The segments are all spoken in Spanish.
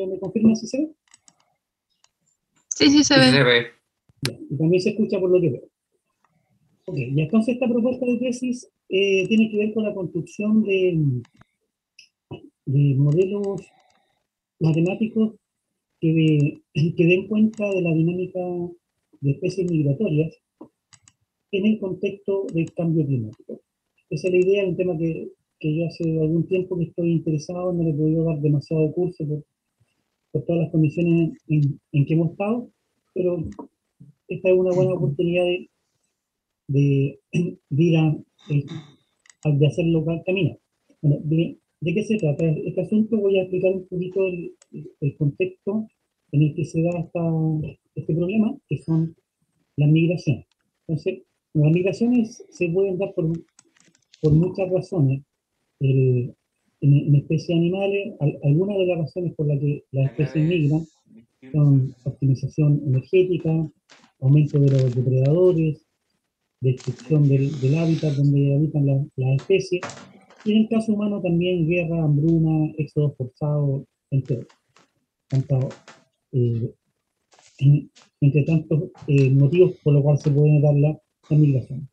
¿Me confirma si se ve? Sí, sí se Sí, ve. se ve. Ya, y también se escucha por lo que veo. Ok, y entonces esta propuesta de tesis tiene que ver con la construcción de modelos matemáticos que den cuenta de la dinámica de especies migratorias en el contexto del cambio climático. Esa es la idea, un tema que yo hace algún tiempo que estoy interesado, no le he podido dar demasiado curso por todas las condiciones en que hemos estado, pero esta es una buena oportunidad de ir de hacerlo caminar. Bueno, ¿de qué se trata? Este asunto voy a explicar un poquito el contexto en el que se da este problema, que son las migraciones. Entonces, las migraciones se pueden dar por muchas razones. En especies animales, algunas de las razones por las que las especies migran son optimización energética, aumento de los depredadores, destrucción del hábitat donde habitan las especies, y en el caso humano también guerra, hambruna, éxodo forzado, tantos, eh, entre tantos motivos por los cuales se pueden dar la migración.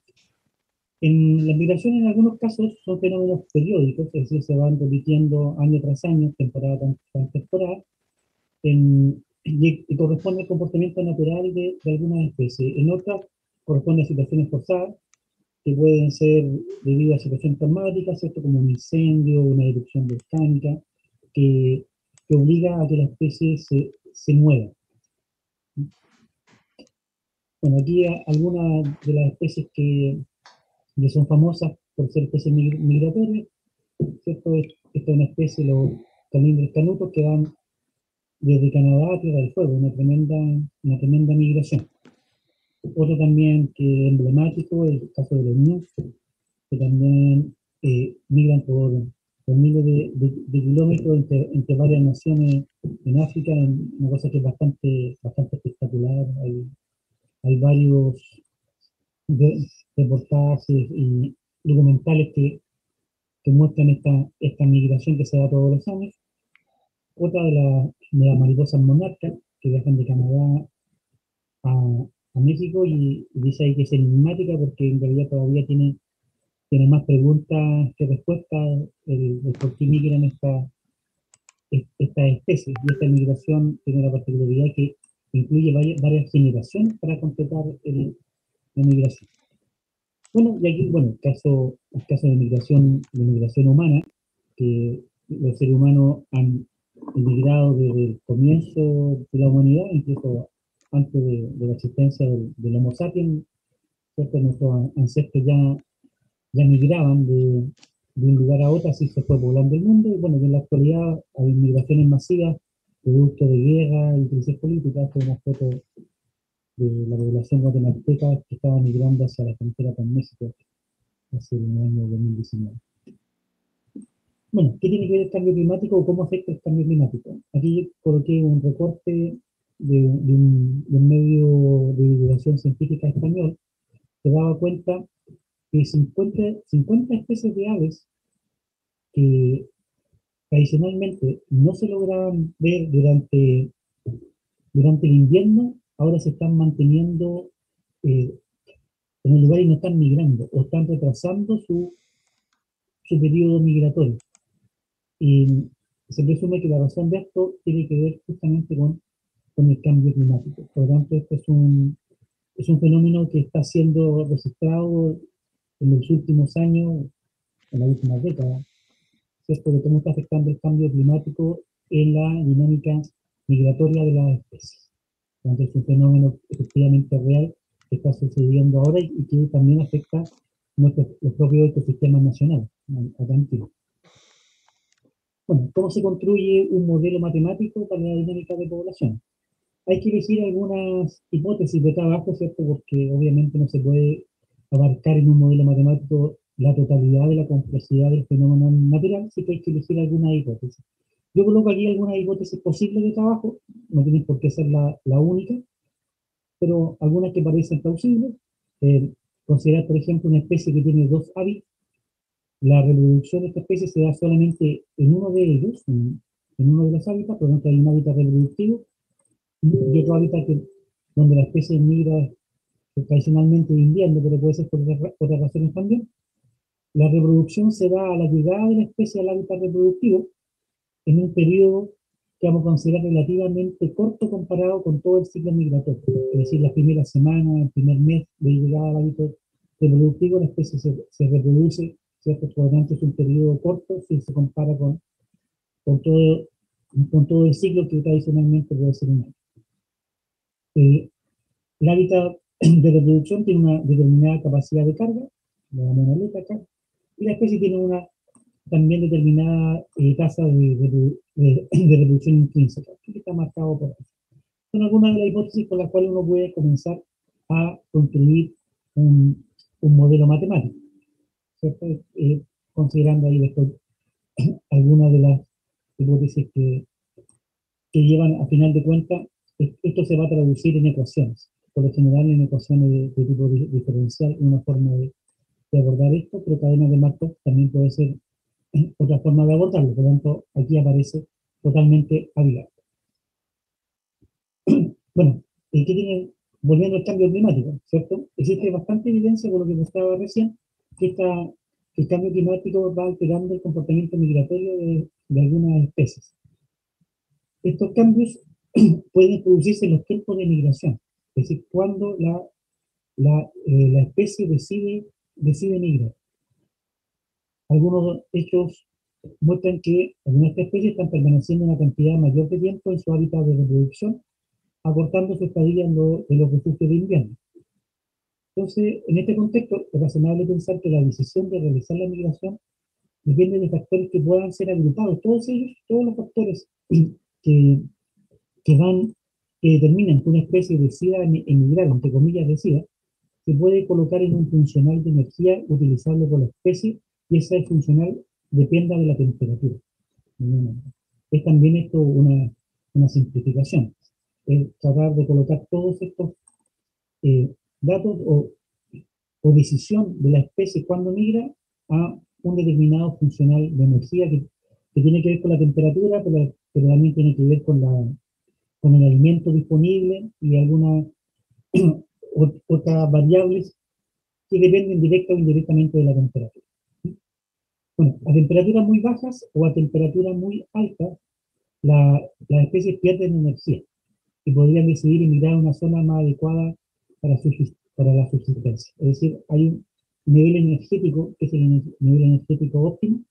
Las migraciones en algunos casos son fenómenos periódicos, es decir, se van repitiendo año tras año, temporada tras temporada, y corresponde al comportamiento natural de algunas especies. En otras corresponde a situaciones forzadas, que pueden ser debido a situaciones traumáticas, ¿cierto? Como un incendio, una erupción volcánica, que obliga a que la especie se mueva. Bueno, aquí algunas de las especies que son famosas por ser especies migratorias, ¿cierto? Esta es una especie, los calindres canutos, que van desde Canadá a Tierra del Fuego, una tremenda migración. Otro también que es emblemático es el caso de los ñus, que también migran por miles de kilómetros entre varias naciones en África, una cosa que es bastante espectacular. Hay varios reportajes y documentales que muestran esta migración que se da todos los años. Otra de las mariposas monarcas, que viajan de Canadá a México, y dice ahí que es enigmática porque en realidad todavía tiene más preguntas que respuestas, el por qué migran estas especies. Y esta migración tiene la particularidad que incluye varias generaciones para completar la migración. Bueno, y aquí, bueno, el caso de migración humana, que los seres humanos han migrado desde el comienzo de la humanidad, incluso antes de la existencia del Homo sapiens, ¿cierto? Nuestros ancestros ya migraban de un lugar a otro, así se fue poblando el mundo, y bueno, en la actualidad hay migraciones masivas, producto de guerra y crisis políticas. Esta es una foto de la población guatemalteca que estaba migrando hacia la frontera con México hace el año 2019. Bueno, ¿qué tiene que ver el cambio climático o cómo afecta el cambio climático? Aquí coloqué un recorte de un medio de divulgación científica español que daba cuenta que 50 especies de aves que tradicionalmente no se lograban ver durante el invierno, ahora se están manteniendo eh, en el lugar y no están migrando, o están retrasando su periodo migratorio. Y se presume que la razón de esto tiene que ver justamente con el cambio climático. Por lo tanto, esto es un fenómeno que está siendo registrado en los últimos años, en las últimas décadas, ¿cierto? De cómo está afectando el cambio climático en la dinámica migratoria de las especies. Entonces, es un fenómeno efectivamente real que está sucediendo ahora y que también afecta los propios ecosistemas nacionales, acá en Chile. Bueno, ¿cómo se construye un modelo matemático para la dinámica de población? Hay que elegir algunas hipótesis de trabajo, ¿cierto? Porque obviamente no se puede abarcar en un modelo matemático la totalidad de la complejidad del fenómeno natural, sí que hay que elegir algunas hipótesis. Yo coloco aquí algunas hipótesis posibles de trabajo, no tienen por qué ser la única, pero algunas que parecen plausibles. Considerar, por ejemplo, una especie que tiene dos hábitats. La reproducción de esta especie se da solamente en uno de ellos, en uno de los hábitats, por lo tanto hay un hábitat reproductivo y otro hábitat donde la especie migra tradicionalmente de invierno, pero puede ser por otras razones también. La reproducción se da a la llegada de la especie al hábitat reproductivo en un periodo que vamos a considerar relativamente corto comparado con todo el ciclo migratorio. Es decir, las primeras semanas, el primer mes de llegada al hábitat reproductivo, la especie se reproduce, ¿cierto? Por lo tanto, es un periodo corto si se compara con, todo, con todo el ciclo que tradicionalmente puede ser un año. El hábitat de reproducción tiene una determinada capacidad de carga, la monoleta acá, y la especie tiene una también determinada tasa de reproducción intrínseca, que está marcado por aquí. Son algunas de las hipótesis con las cuales uno puede comenzar a construir un modelo matemático, ¿cierto? Considerando ahí después algunas de las hipótesis que llevan, a final de cuentas, esto se va a traducir en ecuaciones, por lo general en ecuaciones de tipo diferencial, una forma de abordar esto, pero cadena de Markov también puede ser otra forma de abordarlo, por lo tanto, aquí aparece totalmente abierto. Bueno, ¿qué tiene? Volviendo al cambio climático, ¿cierto? Existe bastante evidencia, por lo que mostraba recién, que el cambio climático va alterando el comportamiento migratorio de algunas especies. Estos cambios pueden producirse en los tiempos de migración, es decir, cuando la especie decide migrar. Algunos hechos muestran que algunas especies están permaneciendo una cantidad mayor de tiempo en su hábitat de reproducción, acortando su estadía en los refugios de invierno. Entonces, en este contexto, es razonable pensar que la decisión de realizar la migración depende de factores que puedan ser agrupados, todos ellos, todos los factores que, que determinan que una especie decida emigrar, entre comillas decida, se puede colocar en un funcional de energía utilizable por la especie, y ese funcional dependa de la temperatura. Es también esto una simplificación, es tratar de colocar todos estos datos o decisión de la especie cuando migra a un determinado funcional de energía que tiene que ver con la temperatura, pero también tiene que ver con el alimento disponible y algunas otras variables que dependen directa o indirectamente de la temperatura. Bueno, a temperaturas muy bajas o a temperaturas muy altas, las especies pierden energía y podrían decidir emigrar a una zona más adecuada para la subsistencia. Es decir, hay un nivel energético, que es el nivel energético óptimo,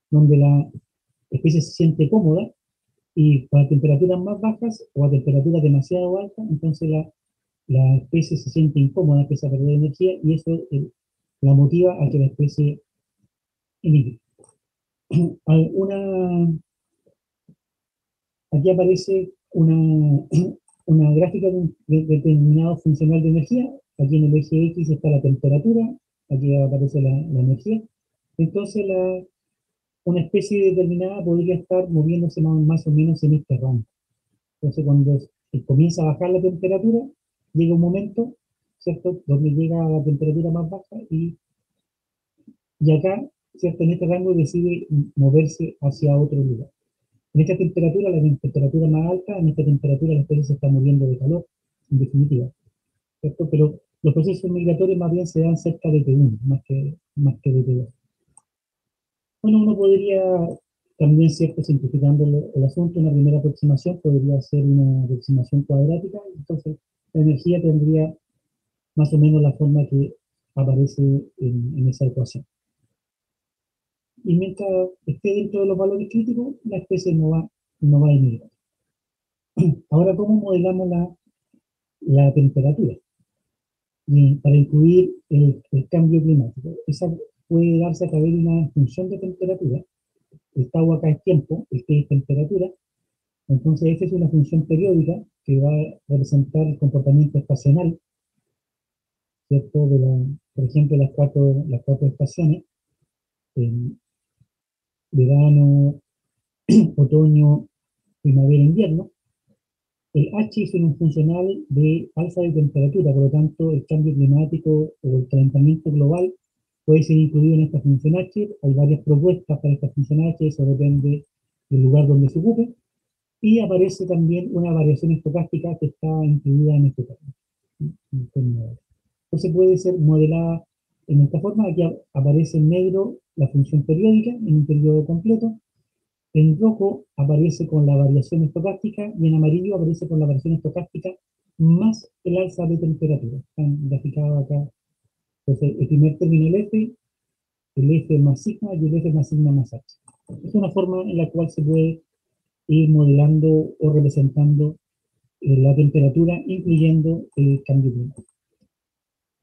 donde la especie se siente cómoda, y a temperaturas más bajas o a temperaturas demasiado altas, entonces la especie se siente incómoda, empieza a perder energía, y eso la motiva a que la especie emigre. Aquí aparece una gráfica de determinado funcional de energía. Aquí en el eje X está la temperatura, aquí aparece la energía. Entonces una especie determinada podría estar moviéndose más o menos en este rango. Entonces cuando comienza a bajar la temperatura, llega un momento, ¿cierto?, donde llega a la temperatura más baja y acá, ¿cierto?, en este rango decide moverse hacia otro lugar. En esta temperatura, la temperatura más alta, en esta temperatura la especie se está muriendo de calor, en definitiva, ¿cierto? Pero los procesos migratorios más bien se dan cerca de T1, más que de T2. Bueno, uno podría también, ¿cierto?, simplificando el asunto, una primera aproximación podría ser una aproximación cuadrática, entonces la energía tendría más o menos la forma que aparece en esa ecuación. Y mientras esté dentro de los valores críticos, la especie no va a emigrar. Ahora, ¿cómo modelamos la temperatura? Y para incluir el cambio climático. Esa puede darse a través de una función de temperatura. El tau acá es tiempo, el t es temperatura. Entonces, esta es una función periódica que va a representar el comportamiento estacional, ¿cierto? Por ejemplo, las cuatro estaciones: verano, otoño, primavera, invierno. El H es un funcional de alza de temperatura, por lo tanto, el cambio climático o el calentamiento global puede ser incluido en esta función H. Hay varias propuestas para esta función H, eso depende del lugar donde se ocupe, y aparece también una variación estocástica que está incluida en este término. Entonces puede ser modelada en esta forma. Aquí aparece en negro la función periódica en un periodo completo, en rojo aparece con la variación estocástica y en amarillo aparece con la variación estocástica más el alza de temperatura. Están graficados acá. Entonces el primer término el F más sigma y el F más sigma más H. Es una forma en la cual se puede ir modelando o representando la temperatura, incluyendo el cambio climático.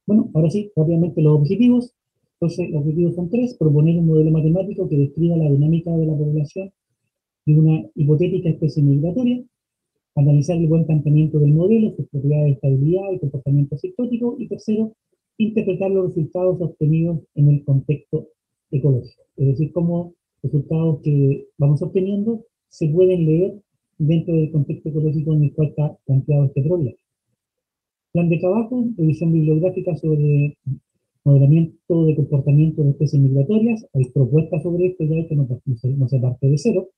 Bueno, ahora sí, rápidamente los objetivos. Entonces, los objetivos son tres: proponer un modelo matemático que describa la dinámica de la población de una hipotética especie migratoria, analizar el buen planteamiento del modelo, sus propiedades de estabilidad y comportamiento asintótico, y tercero, interpretar los resultados obtenidos en el contexto ecológico. Es decir, cómo resultados que vamos obteniendo se pueden leer dentro del contexto ecológico en el cual está planteado este problema. Plan de trabajo, revisión bibliográfica sobre modelamiento de comportamiento de especies migratorias. Hay propuestas sobre esto ya que no se parte de cero.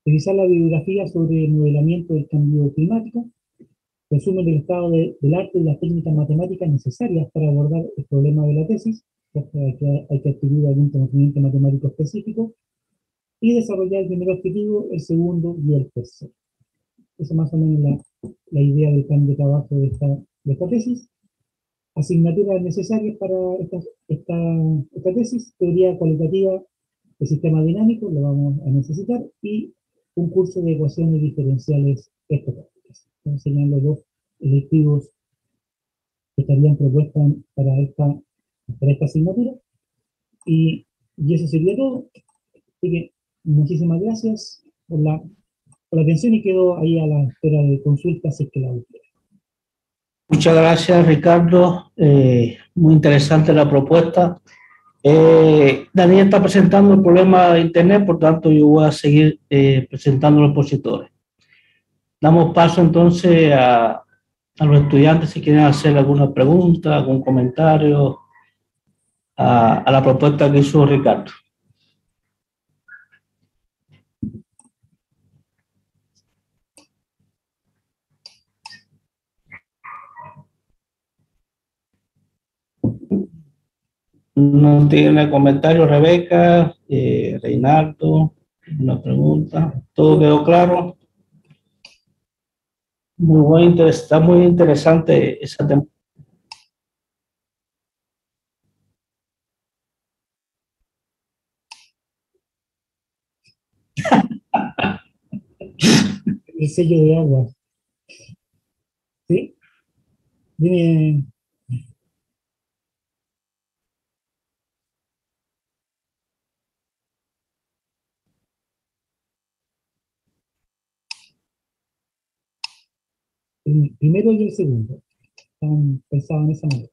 Revisar la bibliografía sobre el modelamiento del cambio climático. Resumen del estado del arte y las técnicas matemáticas necesarias para abordar el problema de la tesis. Hay que adquirir algún conocimiento matemático específico. Y desarrollar el primer objetivo, el segundo y el tercero. Esa es más o menos la idea del plan de trabajo de esta tesis. Asignaturas necesarias para esta tesis: teoría cualitativa de sistema dinámico, lo vamos a necesitar, y un curso de ecuaciones diferenciales estocásticas. Estos serían los dos electivos que estarían propuestas para esta asignatura, y eso sería todo. Así que muchísimas gracias por la atención, y quedo ahí a la espera de consultas si es que la busque. Muchas gracias, Ricardo. Muy interesante la propuesta. Daniel está presentando el problema de Internet, por tanto yo voy a seguir presentando los expositores. Damos paso entonces a los estudiantes si quieren hacer alguna pregunta, algún comentario a la propuesta que hizo Ricardo. No tiene comentario, Rebeca, Reinaldo, una pregunta. ¿Todo quedó claro? Está muy interesante esa temática. El sello de agua. ¿Sí? Dime. El primero y el segundo están pensados en esa manera.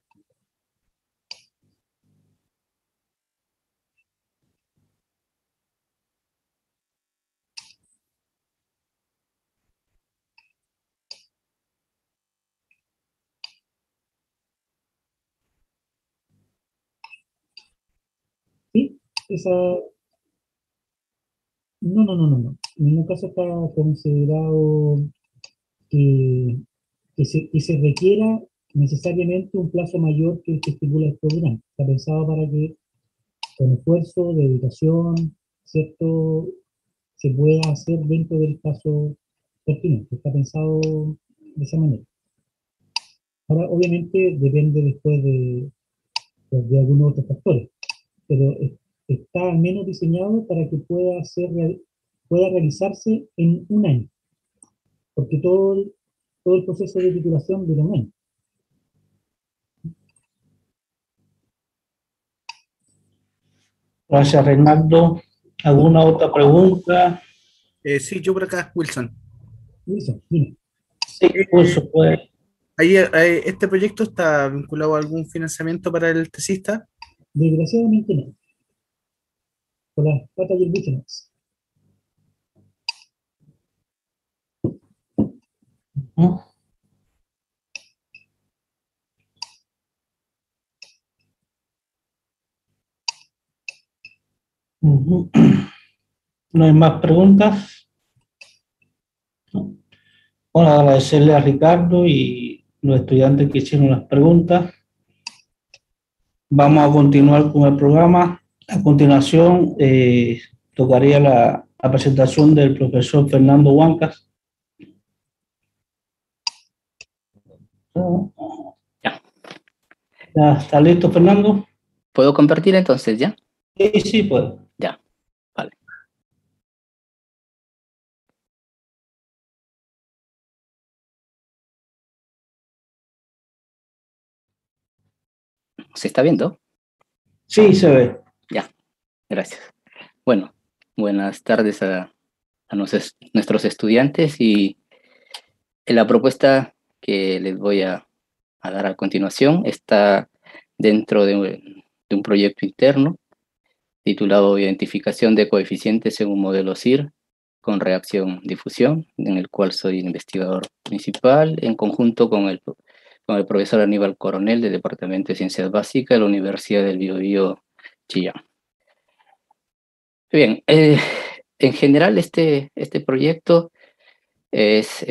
¿Sí? No. En ningún caso está considerado que se requiera necesariamente un plazo mayor que el que estipula el programa. Está pensado para que con esfuerzo, dedicación, ¿cierto?, se pueda hacer dentro del plazo pertinente. Está pensado de esa manera. Ahora, obviamente, depende después de algunos otros factores, pero está al menos diseñado para que pueda realizarse en un año, porque todo el proceso de titulación dura un año. Gracias, Reinaldo. ¿Alguna otra pregunta? Sí, yo por acá, Wilson. Wilson, dime. Sí, por supuesto. ¿Este proyecto está vinculado a algún financiamiento para el tesista? Desgraciadamente no. Por las patas y el bicho no. ¿No hay más preguntas? No. Bueno, agradecerle a Ricardo y los estudiantes que hicieron las preguntas. Vamos a continuar con el programa. A continuación, tocaría la presentación del profesor Fernando Huancas. Ya. ¿Ya está listo, Fernando? ¿Puedo compartir entonces ya? Sí, sí, pues. Ya, vale. ¿Se está viendo? Sí, se ve. Ya, gracias. Bueno, buenas tardes a nuestros estudiantes y la propuesta que les voy a dar a continuación está dentro de un proyecto interno titulado Identificación de coeficientes en un modelo CIR con reacción-difusión, en el cual soy investigador principal, en conjunto con el profesor Aníbal Coronel del Departamento de Ciencias Básicas de la Universidad del Biobío, Chillán. Bien, en general este proyecto es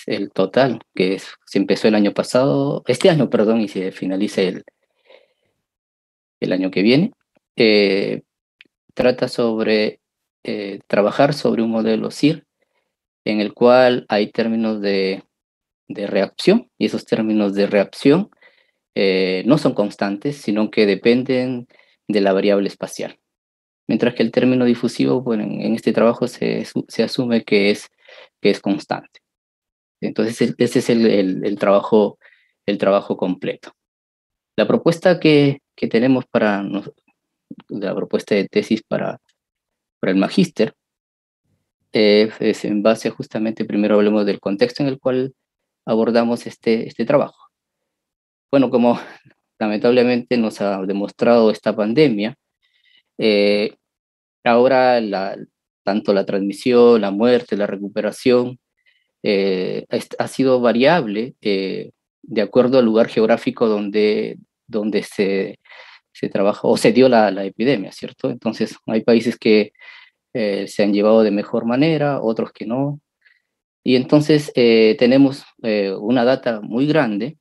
el total, se empezó el año pasado, este año, perdón, y se finaliza el año que viene. Trata sobre trabajar sobre un modelo CIR en el cual hay términos de reacción, y esos términos de reacción no son constantes, sino que dependen de la variable espacial. Mientras que el término difusivo, bueno, en este trabajo se asume que es constante. Entonces, ese es el trabajo completo. La propuesta que tenemos la propuesta de tesis para el magíster, es en base justamente, primero hablemos del contexto en el cual abordamos este trabajo. Bueno, como lamentablemente nos ha demostrado esta pandemia, ahora tanto la transmisión, la muerte, la recuperación, ha sido variable de acuerdo al lugar geográfico donde se trabaja o se dio la epidemia, ¿cierto? Entonces, hay países que se han llevado de mejor manera, otros que no. Y entonces tenemos una data muy grande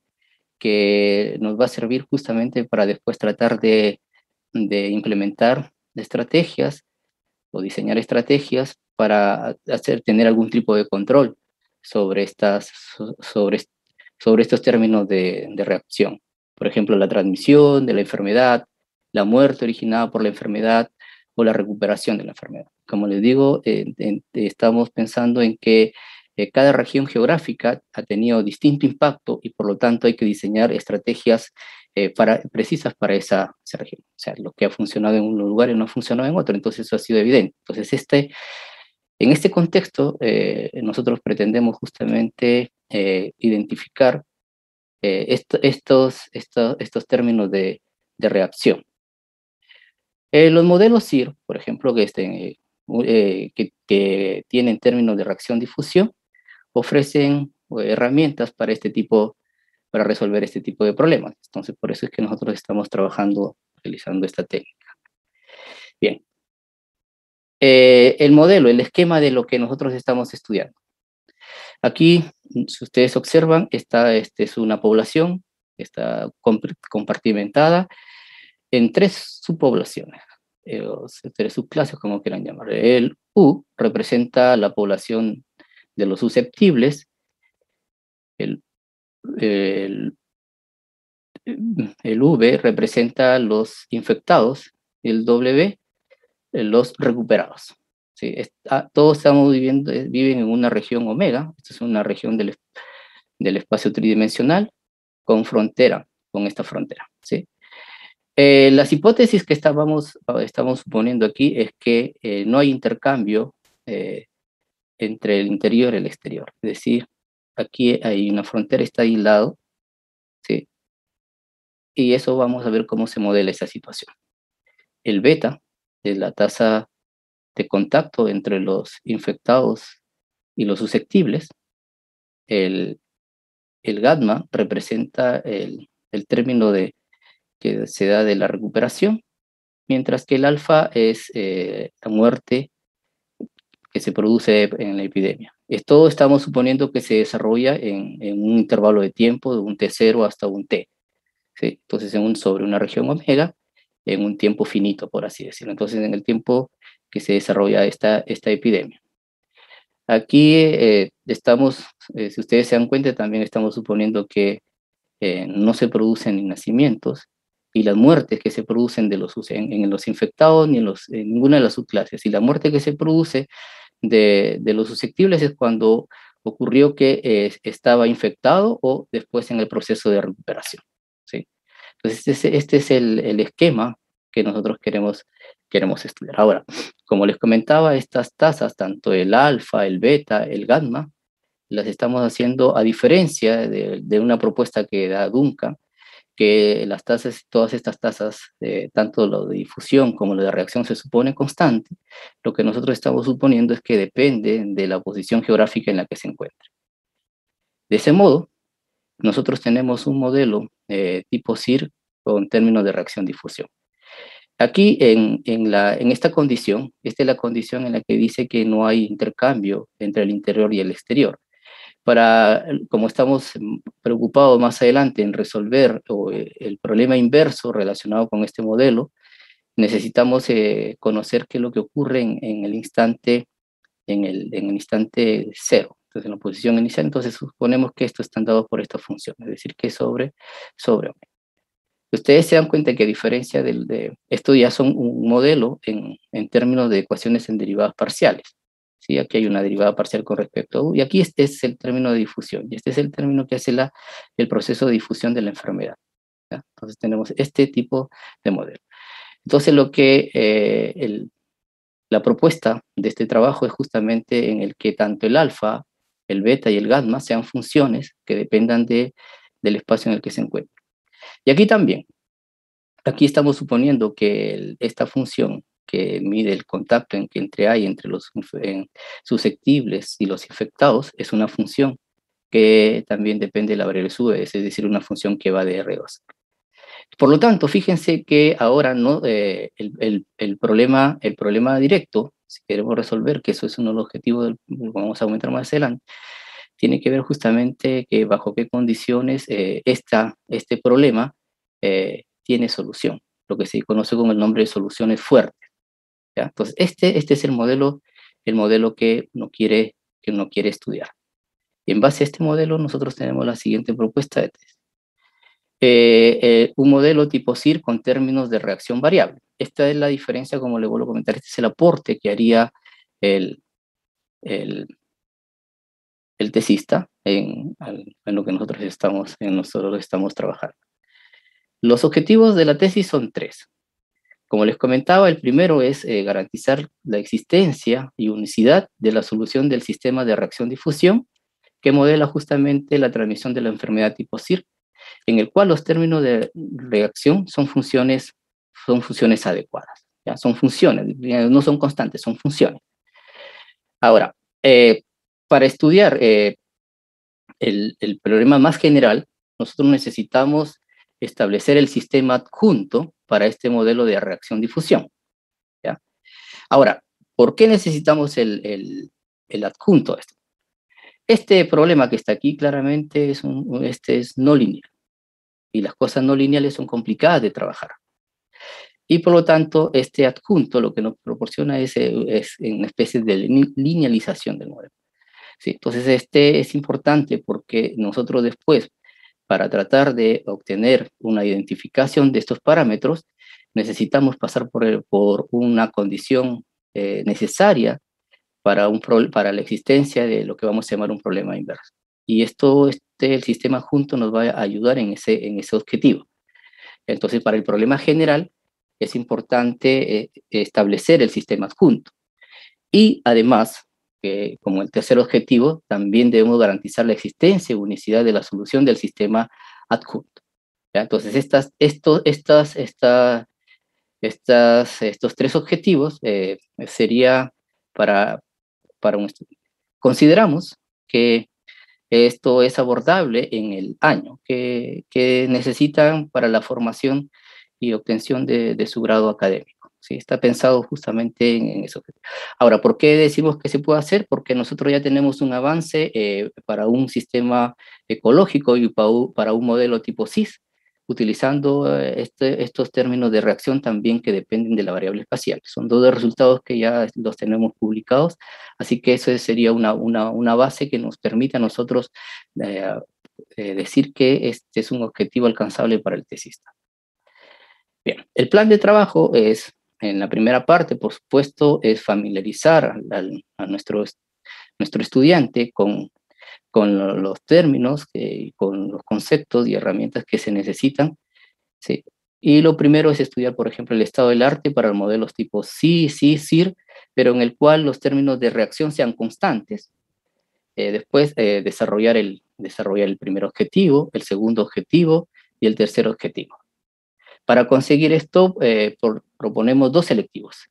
que nos va a servir justamente para después tratar de implementar estrategias o diseñar estrategias para tener algún tipo de control sobre, sobre estos términos de reacción. Por ejemplo, la transmisión de la enfermedad, la muerte originada por la enfermedad o la recuperación de la enfermedad. Como les digo, estamos pensando en que cada región geográfica ha tenido distinto impacto y por lo tanto hay que diseñar estrategias precisas para esa región. O sea, lo que ha funcionado en un lugar no ha funcionado en otro, entonces eso ha sido evidente. Entonces, en este contexto, nosotros pretendemos justamente identificar estos términos de reacción. Los modelos CIR, por ejemplo, que tienen términos de reacción-difusión, ofrecen herramientas para resolver este tipo de problemas. Entonces, por eso es que nosotros estamos realizando esta técnica. Bien. El modelo, el esquema de lo que nosotros estamos estudiando. Aquí, si ustedes observan, esta es una población, está compartimentada en 3 subpoblaciones, o 3 subclases, como quieran llamar. El U representa la población de los susceptibles, el V representa los infectados, el W los recuperados. Sí, todos viven en una región omega, esta es una región del espacio tridimensional con frontera, con esta frontera. ¿Sí? Las hipótesis que estamos suponiendo aquí es que no hay intercambio entre el interior y el exterior. Es decir, aquí hay una frontera, está aislado, ¿sí? Y eso vamos a ver cómo se modela esa situación. El beta es la tasa de contacto entre los infectados y los susceptibles. El gamma representa el término que se da de la recuperación, mientras que el alfa es la muerte que se produce en la epidemia. Esto estamos suponiendo que se desarrolla en un intervalo de tiempo de un T0 hasta un T. ¿Sí? Entonces, sobre una región omega, en un tiempo finito, por así decirlo. Entonces, en el tiempo que se desarrolla esta epidemia. Aquí estamos, si ustedes se dan cuenta, también estamos suponiendo que no se producen ni nacimientos, y las muertes que se producen en los infectados ni en ninguna de las subclases. Y la muerte que se produce de los susceptibles es cuando ocurrió que estaba infectado o después en el proceso de recuperación. ¿Sí? Entonces, este es el esquema que nosotros queremos estudiar. Ahora, como les comentaba, estas tasas, tanto el alfa, el beta, el gamma, las estamos haciendo a diferencia de una propuesta que da Duncan, que las tasas, todas estas tasas, tanto lo de difusión como lo de reacción, se supone constante. Lo que nosotros estamos suponiendo es que depende de la posición geográfica en la que se encuentra. De ese modo, nosotros tenemos un modelo tipo CIR con términos de reacción-difusión. Aquí, en esta condición, esta es la condición en la que dice que no hay intercambio entre el interior y el exterior. Como estamos preocupados más adelante en resolver el problema inverso relacionado con este modelo, necesitamos conocer qué es lo que ocurre en el instante cero. Entonces, en la posición inicial, entonces suponemos que esto está dado por esta función, es decir, que es sobre omega. Ustedes se dan cuenta que a diferencia esto ya son un modelo en términos de ecuaciones en derivadas parciales. ¿Sí? Aquí hay una derivada parcial con respecto a U, y aquí este es el término de difusión, y este es el término que hace el proceso de difusión de la enfermedad. ¿Ya? Entonces tenemos este tipo de modelo. Entonces la propuesta de este trabajo es justamente en el que tanto el alfa, el beta y el gamma sean funciones que dependan del espacio en el que se encuentran. Y aquí también, aquí estamos suponiendo que esta función que mide el contacto entre los susceptibles y los infectados es una función que también depende de la variable sube, es decir, una función que va de R2. Por lo tanto, fíjense que ahora no, el problema directo, si queremos resolver, que eso es uno de los objetivos, vamos a aumentar más adelante, tiene que ver justamente que bajo qué condiciones este problema tiene solución, lo que se conoce como el nombre de soluciones fuertes. ¿Ya? Entonces, este es el modelo que uno quiere estudiar. Y en base a este modelo, nosotros tenemos la siguiente propuesta de test. Un modelo tipo CIR con términos de reacción variable. Esta es la diferencia, como le vuelvo a comentar, este es el aporte que haría el tesista en lo que nosotros estamos trabajando. Los objetivos de la tesis son 3. Como les comentaba, el primero es garantizar la existencia y unicidad de la solución del sistema de reacción-difusión que modela justamente la transmisión de la enfermedad tipo CIR, en el cual los términos de reacción son funciones adecuadas. ¿Ya? Son funciones, no son constantes, son funciones. Ahora, para estudiar el problema más general, nosotros necesitamos establecer el sistema adjunto para este modelo de reacción-difusión. ¿Ya? Ahora, ¿por qué necesitamos el adjunto? Este problema que está aquí claramente es no lineal, y las cosas no lineales son complicadas de trabajar. Y por lo tanto, este adjunto lo que nos proporciona es una especie de linealización del modelo. ¿Sí? Entonces, este es importante porque nosotros después, para tratar de obtener una identificación de estos parámetros, necesitamos pasar por una condición necesaria para la existencia de lo que vamos a llamar un problema inverso. Y el sistema adjunto nos va a ayudar en ese objetivo. Entonces, para el problema general, es importante establecer el sistema adjunto. Y además, como el tercer objetivo, también debemos garantizar la existencia y unicidad de la solución del sistema adjunto. ¿Ya? Entonces, estos 3 objetivos sería para un estudio. Consideramos que esto es abordable en el año que necesitan para la formación y obtención de su grado académico. ¿sí? Está pensado justamente en eso. Ahora, ¿por qué decimos que se puede hacer? Porque nosotros ya tenemos un avance para un sistema ecológico y para un modelo tipo SIS, utilizando estos términos de reacción también que dependen de la variable espacial. Son dos resultados que ya los tenemos publicados, así que eso sería una base que nos permite a nosotros decir que este es un objetivo alcanzable para el tesista. Bien, el plan de trabajo es, en la primera parte, por supuesto, es familiarizar a nuestro estudiante con los términos, con los conceptos y herramientas que se necesitan, ¿sí? Y lo primero es estudiar, por ejemplo, el estado del arte para modelos tipo sí, sí, SIR, pero en el cual los términos de reacción sean constantes. Después, desarrollar el primer objetivo, el segundo objetivo y el tercer objetivo. Para conseguir esto, proponemos dos selectivos.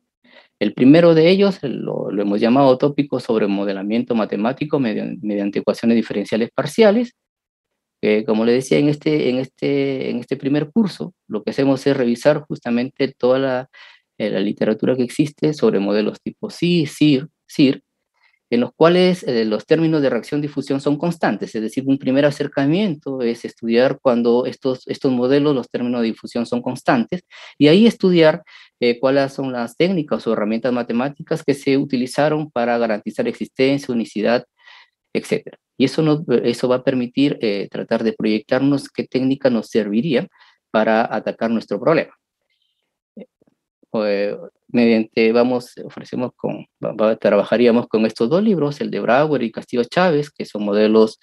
El primero de ellos lo hemos llamado tópico sobre modelamiento matemático mediante ecuaciones diferenciales parciales. Como le decía, en este primer curso, lo que hacemos es revisar justamente toda la literatura que existe sobre modelos tipo SIR, SIR, en los cuales los términos de reacción-difusión son constantes, es decir, un primer acercamiento es estudiar cuando estos modelos, los términos de difusión son constantes, y ahí estudiar cuáles son las técnicas o herramientas matemáticas que se utilizaron para garantizar existencia, unicidad, etc. Y eso va a permitir tratar de proyectarnos qué técnica nos serviría para atacar nuestro problema. Trabajaríamos con estos dos libros, el de Brouwer y Castillo Chávez, que son modelos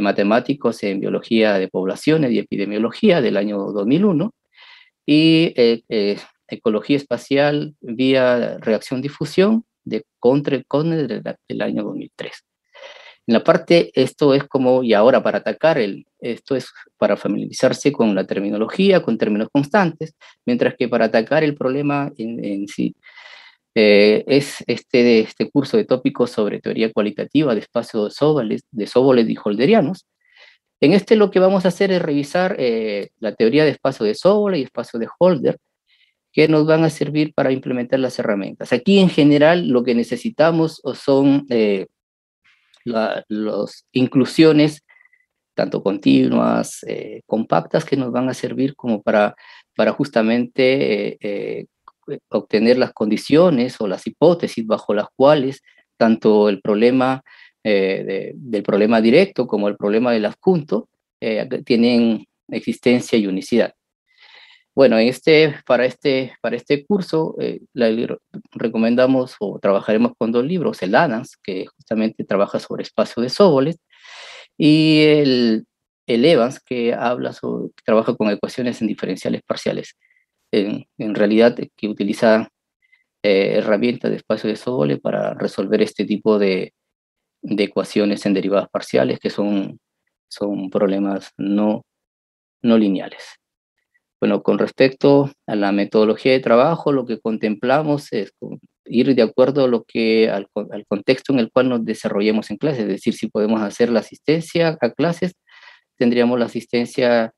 matemáticos en biología de poblaciones y epidemiología del año 2001, y ecología espacial vía reacción-difusión de Conner del año 2003. En la parte, esto es como, y ahora para atacar, esto es para familiarizarse con la terminología, con términos constantes, mientras que para atacar el problema en sí, es este curso de tópicos sobre teoría cualitativa de espacios de Sobolev y Holderianos. En este lo que vamos a hacer es revisar la teoría de espacio de Sobolev y espacio de Holder, que nos van a servir para implementar las herramientas. Aquí en general lo que necesitamos son las inclusiones, tanto continuas, compactas, que nos van a servir como para justamente obtener las condiciones o las hipótesis bajo las cuales tanto el problema del problema directo como el problema del adjunto tienen existencia y unicidad. Bueno, para este curso recomendamos o trabajaremos con dos libros, el Adams, que justamente trabaja sobre espacio de Sobolev, y el Evans, que trabaja con ecuaciones en diferenciales parciales. En realidad, que utiliza herramientas de espacio de Sobolev para resolver este tipo de ecuaciones en derivadas parciales, que son problemas no lineales. Bueno, con respecto a la metodología de trabajo, lo que contemplamos es ir de acuerdo al contexto en el cual nos desarrollemos en clase, es decir, si podemos hacer la asistencia a clases, tendríamos la asistencia,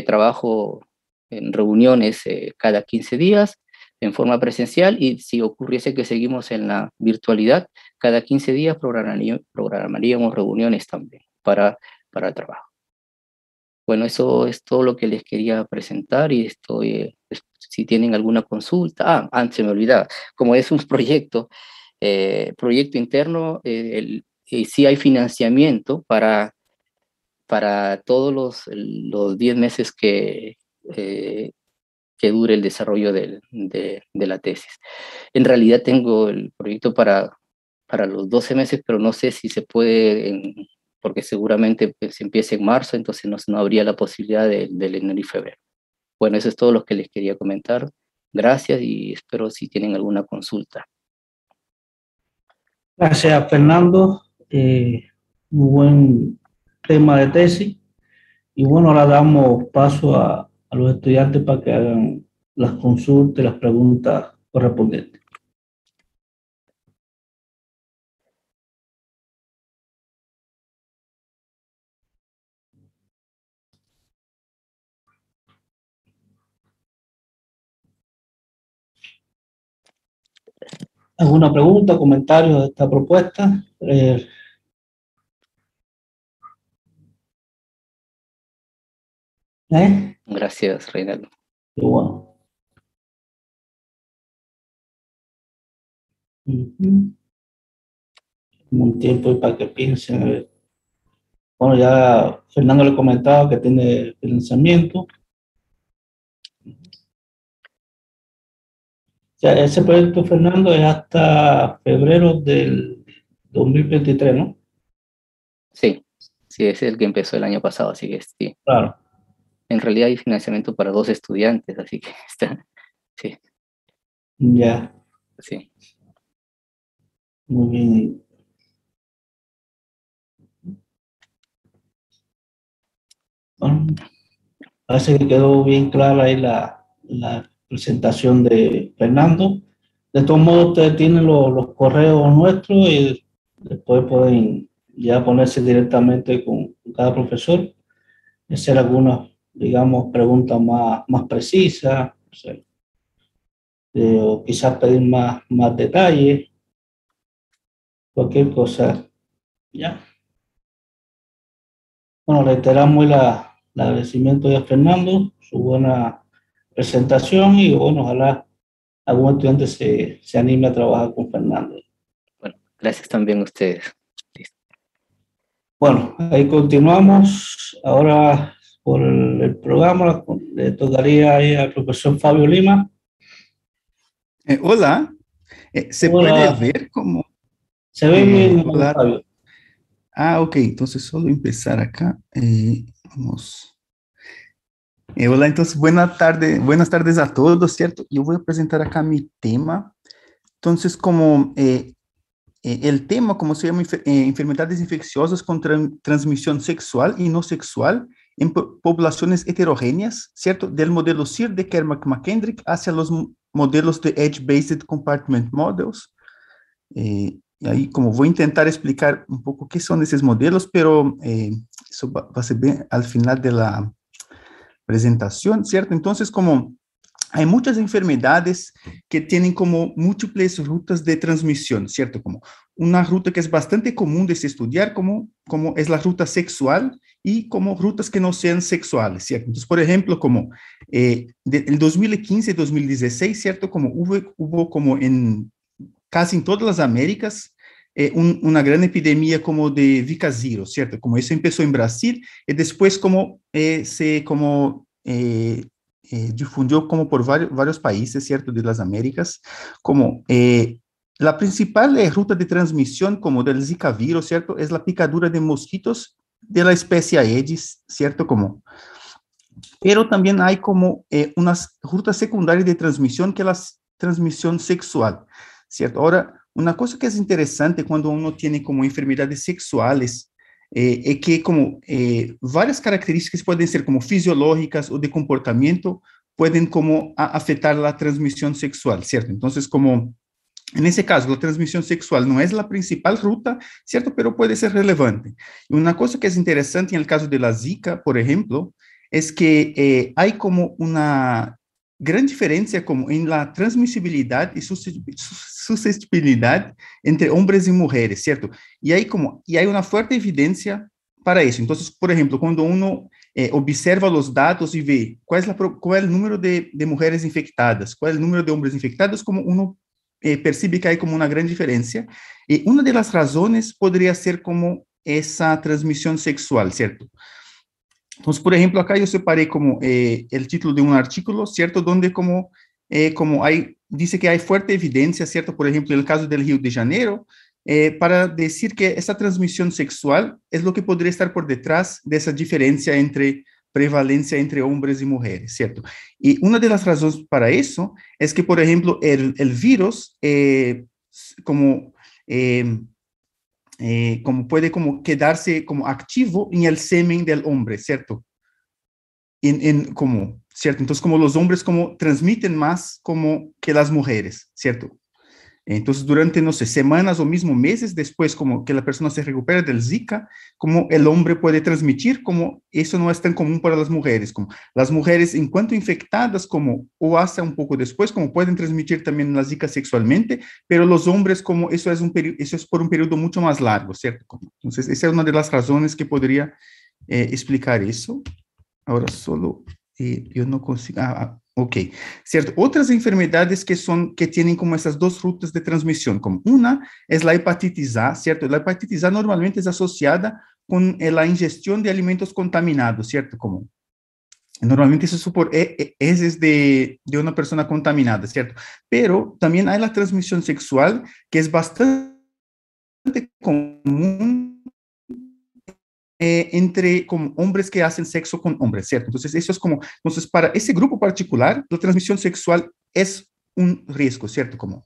trabajo en reuniones cada 15 días en forma presencial, y si ocurriese que seguimos en la virtualidad, cada 15 días programaríamos reuniones también para el trabajo. Bueno, eso es todo lo que les quería presentar, y si tienen alguna consulta. Antes se me olvidaba, como es un proyecto interno, sí hay financiamiento para todos los 10 meses que dure el desarrollo de la tesis. En realidad tengo el proyecto para los 12 meses, pero no sé si se puede, porque seguramente se empieza en marzo, entonces no habría la posibilidad del enero y febrero. Bueno, eso es todo lo que les quería comentar. Gracias, y espero si tienen alguna consulta. Gracias, Fernando. Muy buen tema de tesis. Y bueno, ahora damos paso a los estudiantes para que hagan las consultas y las preguntas correspondientes. ¿Alguna pregunta, comentario de esta propuesta? Gracias, Reinaldo. Y bueno. Un tiempo para que piensen. A ver. Bueno, ya Fernando le comentaba que tiene financiamiento. Ya ese proyecto, Fernando, es hasta febrero del 2023, ¿no? Sí, sí, es el que empezó el año pasado, así que sí. Claro. En realidad hay financiamiento para 2 estudiantes, así que está, sí, Ya, sí. muy bien. Bueno, parece que quedó bien clara ahí la presentación de Fernando. De todos modos, ustedes tienen los correos nuestros y después pueden ya ponerse directamente con cada profesor y hacer algunas, digamos, preguntas más precisas, o sea, o quizás pedir más detalles, cualquier cosa. Ya. Bueno, reiteramos el agradecimiento de Fernando, su buena presentación y bueno, ojalá algún estudiante se anime a trabajar con Fernando. Bueno, gracias también a ustedes. Listo. Bueno, ahí continuamos. Ahora por el programa le tocaría ahí al profesor Fabio Lima. Hola, ¿se puede Hola, ver cómo? se ve bien, Hola. Fabio. Ah, ok, entonces solo empezar acá. Vamos. Hola, entonces buenas tardes a todos, ¿cierto? Yo voy a presentar acá mi tema. Entonces, como el tema, como se llama, enfermedades infecciosas con transmisión sexual y no sexual en poblaciones heterogéneas, ¿cierto? Del modelo CIR de Kermack-McKendrick hacia los modelos de Edge-Based Compartment Models. Y ahí como voy a intentar explicar un poco qué son esos modelos, pero eso va a ser bien al final de la presentación, ¿cierto? Entonces, como hay muchas enfermedades que tienen como múltiples rutas de transmisión, ¿cierto? Como una ruta que es bastante común de se estudiar, como es la ruta sexual y como rutas que no sean sexuales, ¿cierto? Entonces, por ejemplo, como el 2015-2016, ¿cierto? Como hubo como casi en todas las Américas, una gran epidemia como de Zika, ¿cierto? Como eso empezó en Brasil y después como difundió como por varios países, ¿cierto? De las Américas, como la principal ruta de transmisión como del Zika virus, ¿cierto? Es la picadura de mosquitos de la especie Aedes, ¿cierto? Pero también hay como unas rutas secundarias de transmisión que es la transmisión sexual, ¿cierto? Ahora, una cosa que es interesante cuando uno tiene como enfermedades sexuales es que como varias características pueden ser como fisiológicas o de comportamiento pueden como afectar la transmisión sexual, ¿cierto? Entonces, como en ese caso, la transmisión sexual no es la principal ruta, ¿cierto? Pero puede ser relevante. Y una cosa que es interesante en el caso de la Zika, por ejemplo, es que hay como una gran diferencia como en la transmisibilidad y susceptibilidad entre hombres y mujeres, ¿cierto? Y hay una fuerte evidencia para eso. Entonces, por ejemplo, cuando uno observa los datos y ve cuál es el número de mujeres infectadas, cuál es el número de hombres infectados, como uno percibe que hay como una gran diferencia. Y una de las razones podría ser como esa transmisión sexual, ¿cierto? Entonces, por ejemplo, acá yo separé como el título de un artículo, ¿cierto? Donde dice que hay fuerte evidencia, ¿cierto? Por ejemplo, en el caso del Río de Janeiro, para decir que esa transmisión sexual es lo que podría estar por detrás de esa diferencia entre prevalencia entre hombres y mujeres, ¿cierto? Y una de las razones para eso es que, por ejemplo, el virus, como... Eh, como puede como quedarse como activo en el semen del hombre, ¿cierto? ¿Cierto? Entonces, como los hombres como transmiten más como que las mujeres, ¿cierto? Entonces, durante, no sé, semanas o mismo meses después, como que la persona se recupera del Zika, como el hombre puede transmitir, como eso no es tan común para las mujeres, como las mujeres, en cuanto infectadas, como o hasta un poco después, como pueden transmitir también la Zika sexualmente, pero los hombres, como eso es, eso es por un periodo mucho más largo, ¿cierto? Entonces, esa es una de las razones que podría explicar eso. Ahora solo, yo no consigo, ok, cierto. Otras enfermedades que tienen como esas dos rutas de transmisión, como una es la hepatitis A, ¿cierto? La hepatitis A normalmente es asociada con la ingestión de alimentos contaminados, ¿cierto? Como normalmente eso es de una persona contaminada, ¿cierto? Pero también hay la transmisión sexual, que es bastante común entre como hombres que hacen sexo con hombres, ¿cierto? Entonces, eso es como, entonces, para ese grupo particular, la transmisión sexual es un riesgo, ¿cierto? Como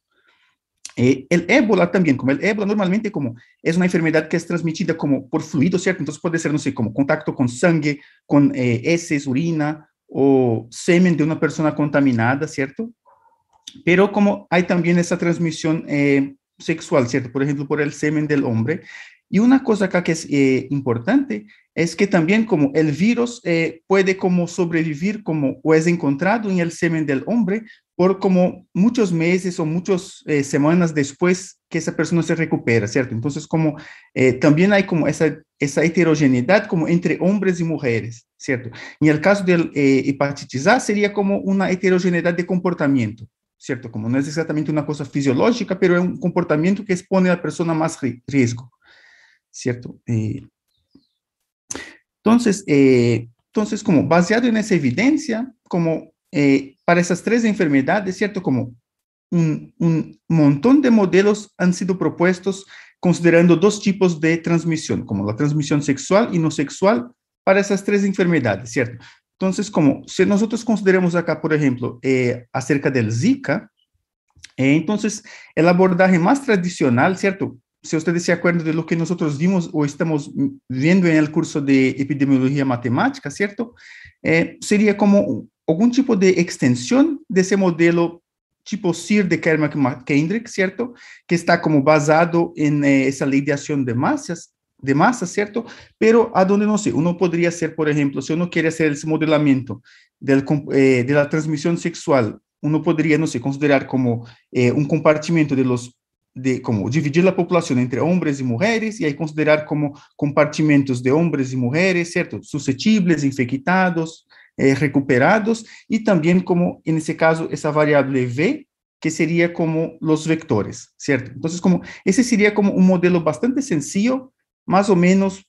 el ébola también, como el ébola normalmente como es una enfermedad que es transmitida como por fluido, ¿cierto? Entonces puede ser, no sé, como contacto con sangre, con heces, orina o semen de una persona contaminada, ¿cierto? Pero como hay también esa transmisión sexual, ¿cierto? Por ejemplo, por el semen del hombre. Y una cosa acá que es importante es que también como el virus puede como sobrevivir como o es encontrado en el semen del hombre por como muchos meses o muchas semanas después que esa persona se recupera, ¿cierto? Entonces como también hay como esa heterogeneidad como entre hombres y mujeres, ¿cierto? En el caso del hepatitis A sería como una heterogeneidad de comportamiento, ¿cierto? Como no es exactamente una cosa fisiológica, pero es un comportamiento que expone a la persona a más riesgo, ¿cierto? Entonces, como baseado en esa evidencia, como para esas tres enfermedades, ¿cierto? Como un montón de modelos han sido propuestos considerando dos tipos de transmisión, como la transmisión sexual y no sexual para esas tres enfermedades, ¿cierto? Entonces, como si nosotros consideramos acá, por ejemplo, acerca del Zika, entonces el abordaje más tradicional, ¿cierto? Si ustedes se acuerdan de lo que nosotros vimos o estamos viendo en el curso de epidemiología matemática, ¿cierto? Sería como algún tipo de extensión de ese modelo tipo CIR de Kermack-Kendrick, ¿cierto? Que está como basado en esa ley de acción de masas, ¿cierto? Pero a donde, no sé, uno podría hacer, por ejemplo, si uno quiere hacer ese modelamiento de la transmisión sexual, uno podría, no sé, considerar como un compartimento como dividir la población entre hombres y mujeres y ahí considerar como compartimentos de hombres y mujeres, ¿cierto? Susceptibles, infectados, recuperados y también como, en ese caso, esa variable V, que sería como los vectores, ¿cierto? Entonces, como ese sería como un modelo bastante sencillo, más o menos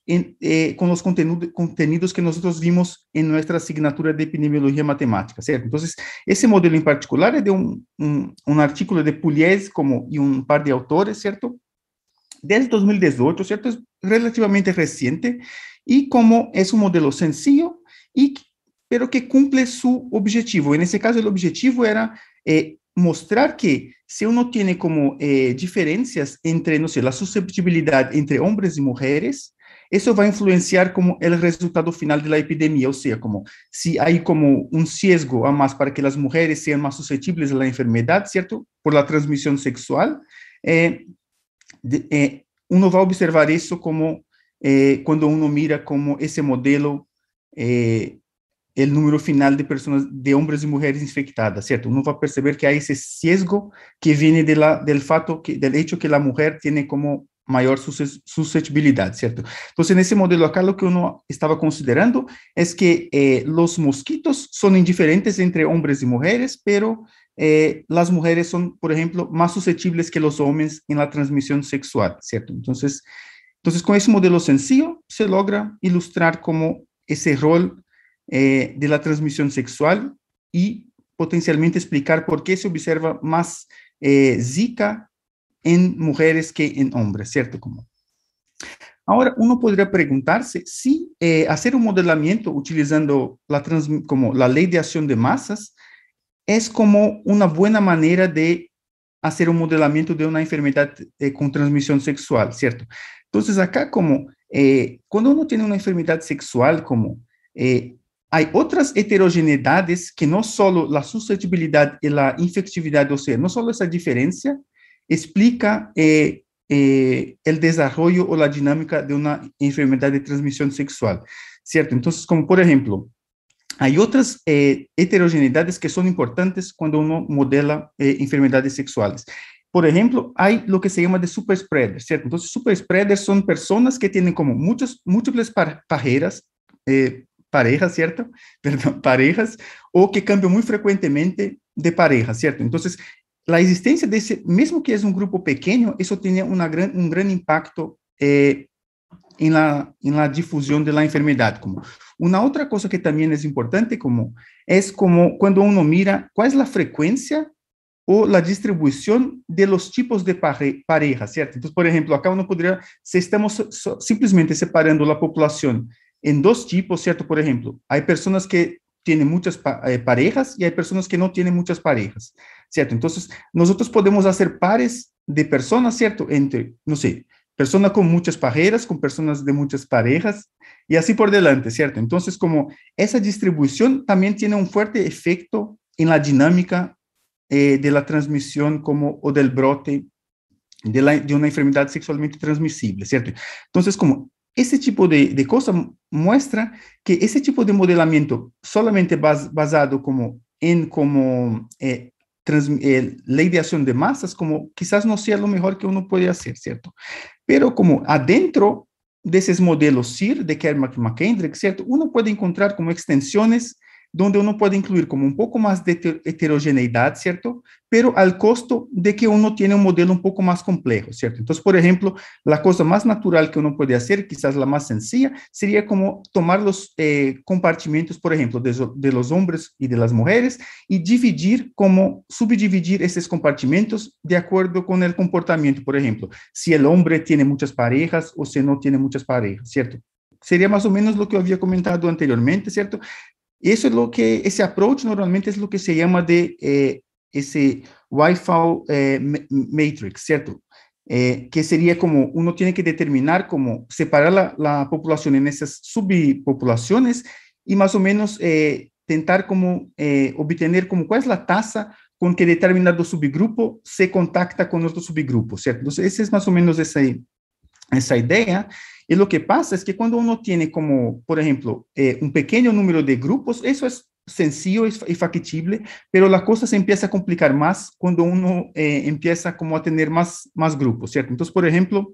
con los contenidos que nosotros vimos en nuestra asignatura de epidemiología matemática, ¿cierto? Entonces, ese modelo en particular es de un artículo de Pugliese y un par de autores, ¿cierto? Desde 2018, ¿cierto? Es relativamente reciente y como es un modelo sencillo, pero que cumple su objetivo. En ese caso, el objetivo era mostrar que si uno tiene como diferencias entre, no sé, la susceptibilidad entre hombres y mujeres, eso va a influenciar como el resultado final de la epidemia, o sea, como si hay como un sesgo a más para que las mujeres sean más susceptibles a la enfermedad, ¿cierto? Por la transmisión sexual, uno va a observar eso como cuando uno mira como ese modelo el número final de personas, de hombres y mujeres infectadas, ¿cierto? Uno va a perceber que hay ese sesgo que viene del hecho que la mujer tiene como mayor susceptibilidad, ¿cierto? Entonces, en ese modelo acá, lo que uno estaba considerando es que los mosquitos son indiferentes entre hombres y mujeres, pero las mujeres son, por ejemplo, más susceptibles que los hombres en la transmisión sexual, ¿cierto? Entonces con ese modelo sencillo se logra ilustrar como ese rol de la transmisión sexual y potencialmente explicar por qué se observa más Zika en mujeres que en hombres, ¿cierto? Ahora, uno podría preguntarse si hacer un modelamiento utilizando como la ley de acción de masas es como una buena manera de hacer un modelamiento de una enfermedad con transmisión sexual, ¿cierto? Entonces, acá cuando uno tiene una enfermedad sexual, hay otras heterogeneidades que no solo la susceptibilidad y la infectividad, o sea, no solo esa diferencia explica el desarrollo o la dinámica de una enfermedad de transmisión sexual, ¿cierto? Entonces, como por ejemplo, hay otras heterogeneidades que son importantes cuando uno modela enfermedades sexuales. Por ejemplo, hay lo que se llama de super spreaders, ¿cierto? Entonces, super spreaders son personas que tienen como múltiples parejas, ¿cierto? Perdón, parejas, o que cambian muy frecuentemente de pareja, ¿cierto? Entonces, la existencia de ese, mismo que es un grupo pequeño, eso tiene un gran impacto en la difusión de la enfermedad. Como una otra cosa que también es importante, es como cuando uno mira cuál es la frecuencia o la distribución de los tipos de pareja, ¿cierto? Entonces, por ejemplo, acá uno podría, si estamos simplemente separando la población en dos tipos, ¿cierto? Por ejemplo, hay personas que tienen muchas parejas y hay personas que no tienen muchas parejas, ¿cierto? Entonces, nosotros podemos hacer pares de personas, ¿cierto? Entre, no sé, personas con muchas parejas, con personas de muchas parejas, y así por delante, ¿cierto? Entonces, como esa distribución también tiene un fuerte efecto en la dinámica de la transmisión o del brote de una enfermedad sexualmente transmisible, ¿cierto? Entonces, como ese tipo de cosas muestra que ese tipo de modelamiento solamente basado ley de acción de masas, como quizás no sea lo mejor que uno puede hacer, ¿cierto? Pero como adentro de esos modelos CIR de Kermack y McKendrick, ¿cierto? Uno puede encontrar como extensiones donde uno puede incluir como un poco más de heterogeneidad, ¿cierto? Pero al costo de que uno tiene un modelo un poco más complejo, ¿cierto? Entonces, por ejemplo, la cosa más natural que uno puede hacer, quizás la más sencilla, sería como tomar los compartimentos, por ejemplo, de los hombres y de las mujeres y subdividir esos compartimentos de acuerdo con el comportamiento, por ejemplo, si el hombre tiene muchas parejas o si no tiene muchas parejas, ¿cierto? Sería más o menos lo que había comentado anteriormente, ¿cierto? Eso es ese approach normalmente es lo que se llama de ese Wi-Fi matrix, ¿cierto? Que sería como uno tiene que determinar cómo separar la población en esas subpopulaciones y más o menos tentar como obtener como cuál es la tasa con que determinado subgrupo se contacta con otro subgrupo, ¿cierto? Entonces, esa es más o menos esa idea. Y lo que pasa es que cuando uno tiene como, por ejemplo, un pequeño número de grupos, eso es sencillo y factible, pero la cosa se empieza a complicar más cuando uno empieza como a tener más grupos, ¿cierto? Entonces, por ejemplo,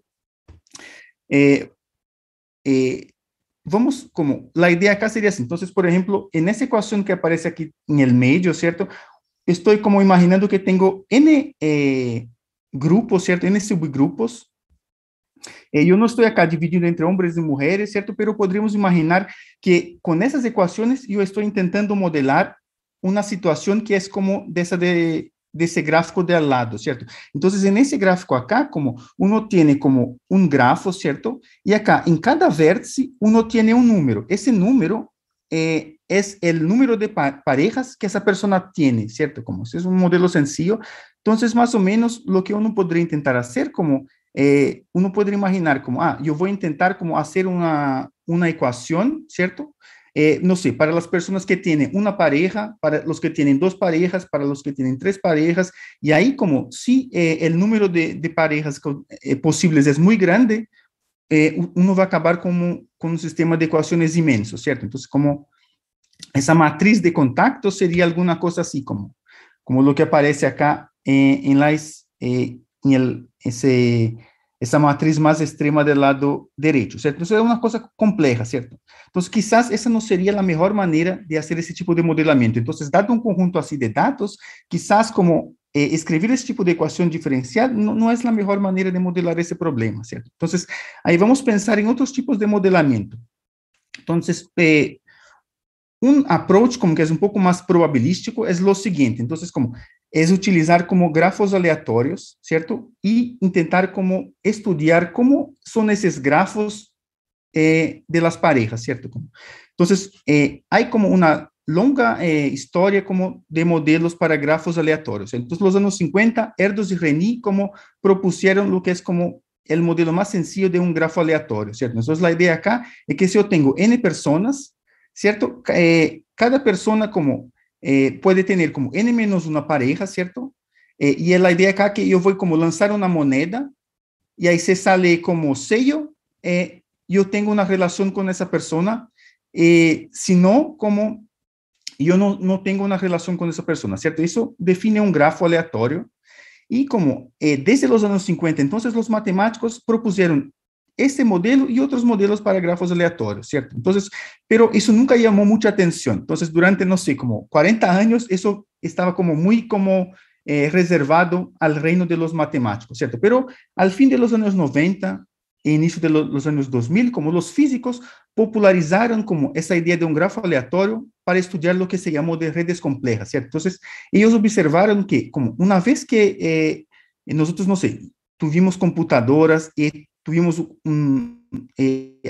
vamos como, la idea acá sería así. Entonces, por ejemplo, en esa ecuación que aparece aquí en el medio, ¿cierto? Estoy como imaginando que tengo n grupos, ¿cierto? N subgrupos. Yo no estoy acá dividido entre hombres y mujeres, ¿cierto? Pero podríamos imaginar que con esas ecuaciones yo estoy intentando modelar una situación que es como de ese gráfico de al lado, ¿cierto? Entonces, en ese gráfico acá, como uno tiene como un grafo, ¿cierto? Y acá, en cada vértice, uno tiene un número. Ese número es el número de parejas que esa persona tiene, ¿cierto? Como ese es un modelo sencillo. Entonces, más o menos, lo que uno podría intentar hacer como uno podría imaginar como, yo voy a intentar como hacer una ecuación, ¿cierto? No sé, para las personas que tienen una pareja, para los que tienen dos parejas, para los que tienen tres parejas, y ahí como si el número de parejas posibles es muy grande, uno va a acabar con un sistema de ecuaciones inmenso, ¿cierto? Entonces, como esa matriz de contacto sería alguna cosa así como lo que aparece acá esa matriz más extrema del lado derecho, ¿cierto? Entonces es una cosa compleja, ¿cierto? Entonces quizás esa no sería la mejor manera de hacer ese tipo de modelamiento. Entonces, dado un conjunto así de datos, quizás como escribir ese tipo de ecuación diferencial no es la mejor manera de modelar ese problema, ¿cierto? Entonces, ahí vamos a pensar en otros tipos de modelamiento. Entonces, un approach como que es un poco más probabilístico es lo siguiente. Entonces, como es utilizar como grafos aleatorios, ¿cierto? Y intentar como estudiar cómo son esos grafos de las parejas, ¿cierto? Entonces, hay como una longa historia como de modelos para grafos aleatorios. Entonces, los años 50, Erdős y Rényi como propusieron lo que es como el modelo más sencillo de un grafo aleatorio, ¿cierto? Entonces, la idea acá es que si yo tengo n personas, ¿cierto? Cada persona como puede tener como n menos una pareja, ¿cierto? y la idea acá que yo voy como lanzar una moneda, y ahí se sale como sello, yo tengo una relación con esa persona, si no, como yo no tengo una relación con esa persona, ¿cierto? Eso define un grafo aleatorio, y como desde los años 50, entonces los matemáticos propusieron este modelo y otros modelos para grafos aleatorios, ¿cierto? Entonces, pero eso nunca llamó mucha atención. Entonces, durante, no sé, como 40 años, eso estaba como muy como reservado al reino de los matemáticos, ¿cierto? Pero al fin de los años 90, e inicio de los años 2000, como los físicos popularizaron como esa idea de un grafo aleatorio para estudiar lo que se llamó de redes complejas, ¿cierto? Entonces, ellos observaron que como una vez que nosotros, no sé, tuvimos computadoras y tuvimos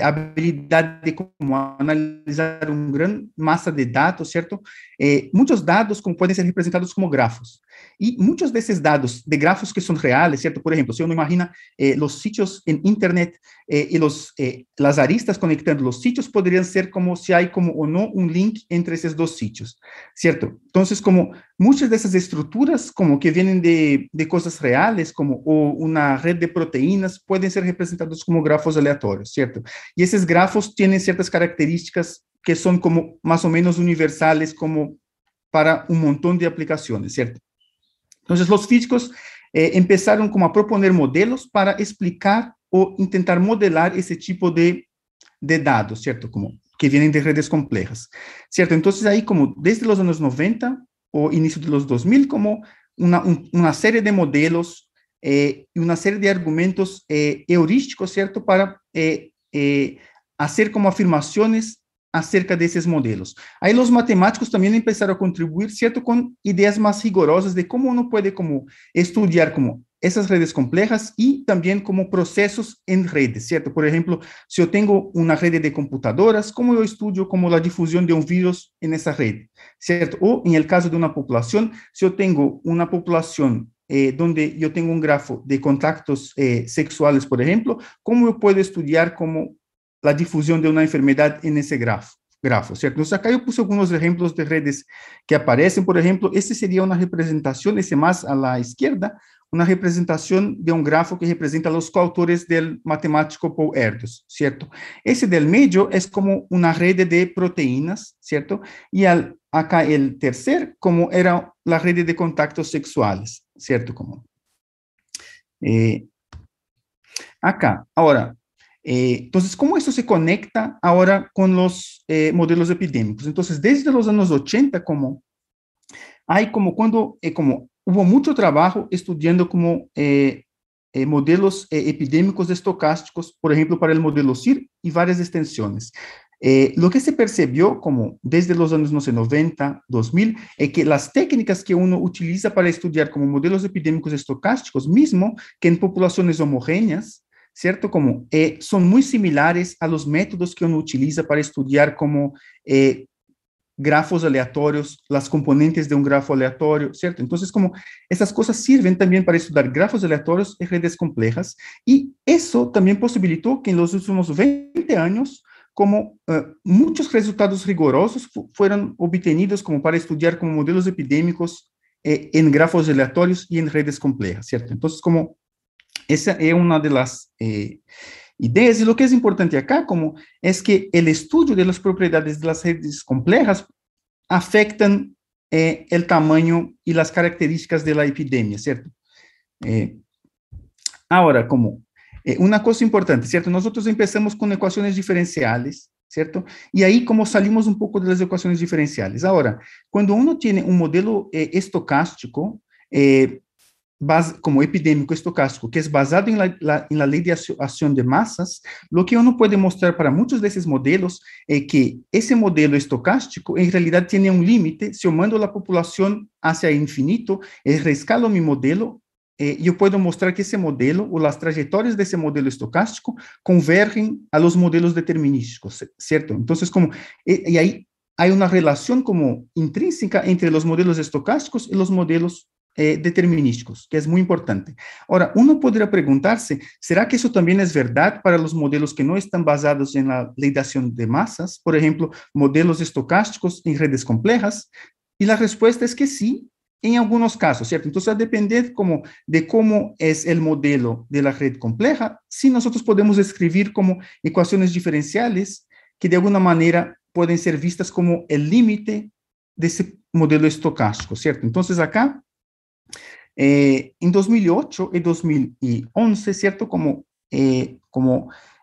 habilidad de como analizar una gran masa de datos, ¿cierto? Muchos datos como pueden ser representados como grafos. Y muchos de esos datos de grafos que son reales, ¿cierto? Por ejemplo, si uno imagina los sitios en Internet y las aristas conectando los sitios, podrían ser como si hay como o no un link entre esos dos sitios, ¿cierto? Entonces, como muchas de esas estructuras como que vienen de cosas reales, como o una red de proteínas, pueden ser representados como grafos aleatorios, ¿cierto? Y esos grafos tienen ciertas características que son como más o menos universales como para un montón de aplicaciones, ¿cierto? Entonces, los físicos empezaron como a proponer modelos para explicar o intentar modelar ese tipo de datos, ¿cierto? Como que vienen de redes complejas, ¿cierto? Entonces, ahí como desde los años 90 o inicio de los 2000, como una serie de modelos y una serie de argumentos heurísticos, ¿cierto? Para hacer como afirmaciones acerca de esos modelos. Ahí los matemáticos también empezaron a contribuir, ¿cierto? Con ideas más rigurosas de cómo uno puede como estudiar como esas redes complejas y también como procesos en redes, ¿cierto? Por ejemplo, si yo tengo una red de computadoras, ¿cómo yo estudio como la difusión de un virus en esa red? ¿Cierto? O en el caso de una población, si yo tengo una población donde yo tengo un grafo de contactos sexuales, por ejemplo, ¿cómo yo puedo estudiar como la difusión de una enfermedad en ese grafo, ¿cierto? Entonces, acá yo puse algunos ejemplos de redes que aparecen, por ejemplo, este sería una representación, ese más a la izquierda, una representación de un grafo que representa a los coautores del matemático Paul Erdős, ¿cierto? Ese del medio es como una red de proteínas, ¿cierto? Y acá el tercer, como era la red de contactos sexuales, ¿cierto? Como, acá, ahora, entonces, ¿cómo esto se conecta ahora con los modelos epidémicos? Entonces, desde los años 80, como hay como cuando como hubo mucho trabajo estudiando como modelos epidémicos estocásticos, por ejemplo, para el modelo CIR y varias extensiones. Lo que se percibió como desde los años, no sé, 90, 2000, es que las técnicas que uno utiliza para estudiar como modelos epidémicos estocásticos, mismo que en poblaciones homogéneas, ¿cierto? Como son muy similares a los métodos que uno utiliza para estudiar como grafos aleatorios, las componentes de un grafo aleatorio, ¿cierto? Entonces, como esas cosas sirven también para estudiar grafos aleatorios y redes complejas, y eso también posibilitó que en los últimos 20 años, como muchos resultados rigurosos fueron obtenidos como para estudiar como modelos epidémicos en grafos aleatorios y en redes complejas, ¿cierto? Entonces, como esa es una de las ideas, y lo que es importante acá como es que el estudio de las propiedades de las redes complejas afectan el tamaño y las características de la epidemia, ¿cierto? Ahora, como una cosa importante, ¿cierto? Nosotros empezamos con ecuaciones diferenciales, ¿cierto? Y ahí como salimos un poco de las ecuaciones diferenciales. Ahora, cuando uno tiene un modelo estocástico, como epidémico estocástico, que es basado en la ley de acción de masas, lo que uno puede mostrar para muchos de esos modelos es que ese modelo estocástico en realidad tiene un límite. Si yo mando la población hacia infinito, reescalo mi modelo, yo puedo mostrar que ese modelo o las trayectorias de ese modelo estocástico convergen a los modelos determinísticos, ¿cierto? Entonces, como, y ahí hay una relación como intrínseca entre los modelos estocásticos y los modelos determinísticos, que es muy importante. Ahora, uno podría preguntarse, ¿será que eso también es verdad para los modelos que no están basados en la ley de acción de masas? Por ejemplo, modelos estocásticos en redes complejas. Y la respuesta es que sí, en algunos casos, ¿cierto? Entonces, a depender como de cómo es el modelo de la red compleja, sí nosotros podemos escribir como ecuaciones diferenciales que de alguna manera pueden ser vistas como el límite de ese modelo estocástico, ¿cierto? Entonces, acá, en 2008 y 2011, ¿cierto?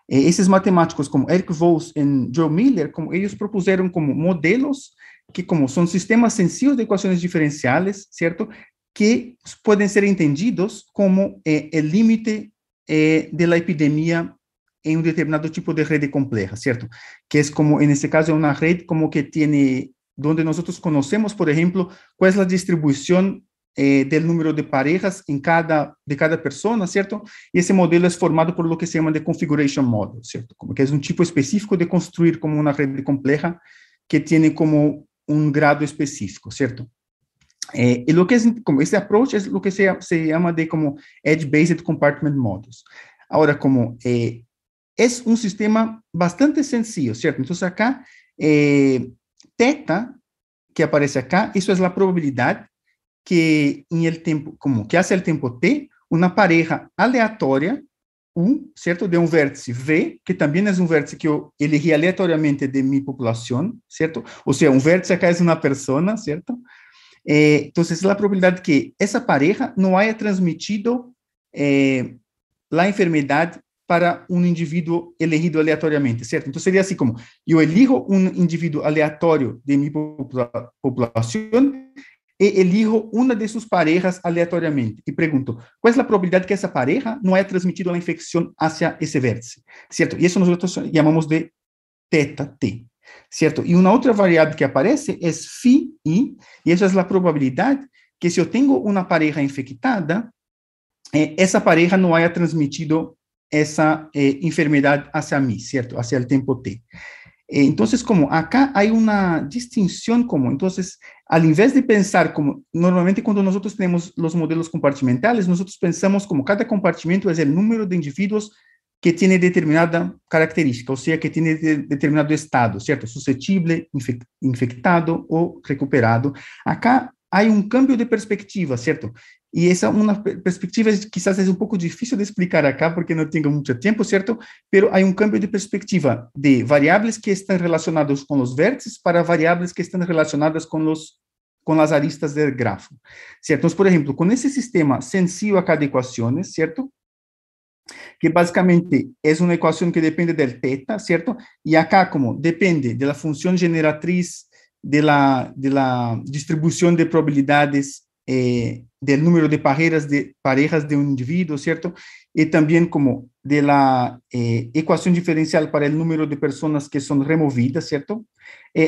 Esses matemáticos como Eric Voss y Joe Miller, como ellos propusieron como modelos que como son sistemas sencillos de ecuaciones diferenciales, ¿cierto? Que pueden ser entendidos como el límite de la epidemia en un determinado tipo de red compleja, ¿cierto? Que es como, en este caso, una red como que tiene, donde nosotros conocemos, por ejemplo, cuál es la distribución del número de parejas de cada persona, ¿cierto? Y ese modelo es formado por lo que se llama de configuration model, ¿cierto? Como que es un tipo específico de construir como una red compleja que tiene como un grado específico, ¿cierto? Y lo que es como este approach es lo que se llama de como edge-based compartment models. Ahora, como es un sistema bastante sencillo, ¿cierto? Entonces acá, teta, que aparece acá, eso es la probabilidad que en el tiempo, como que hace el tiempo t, una pareja aleatoria, ¿cierto? De un vértice V, que también es un vértice que yo elegí aleatoriamente de mi población, ¿cierto? O sea, un vértice acá es una persona, ¿cierto? Entonces, la probabilidad que esa pareja no haya transmitido la enfermedad para un individuo elegido aleatoriamente, ¿cierto? Entonces, sería así como, yo elijo un individuo aleatorio de mi población e elijo una de sus parejas aleatoriamente y pregunto, ¿cuál es la probabilidad que esa pareja no haya transmitido la infección hacia ese vértice? ¿Cierto? Y eso nosotros llamamos de teta t, ¿cierto? Y una otra variable que aparece es phi i, y esa es la probabilidad que si yo tengo una pareja infectada, esa pareja no haya transmitido esa enfermedad hacia mí, ¿cierto? Hacia el tiempo t. Entonces, como acá hay una distinción como, entonces, al invés de pensar como, normalmente cuando nosotros tenemos los modelos compartimentales, nosotros pensamos como cada compartimento es el número de individuos que tiene determinada característica, o sea, que tiene determinado estado, ¿cierto? Susceptible, infectado o recuperado. Acá hay un cambio de perspectiva, ¿cierto? Y esa una perspectiva quizás es un poco difícil de explicar acá porque no tengo mucho tiempo, ¿cierto? Pero hay un cambio de perspectiva de variables que están relacionadas con los vértices para variables que están relacionadas con las aristas del grafo, ¿cierto? Entonces, por ejemplo, con ese sistema sencillo acá de ecuaciones, ¿cierto? Que básicamente es una ecuación que depende del teta, ¿cierto? Y acá como depende de la función generatriz de la distribución de probabilidades del número de parejas de un individuo, ¿cierto? Y también como de la ecuación diferencial para el número de personas que son removidas, ¿cierto?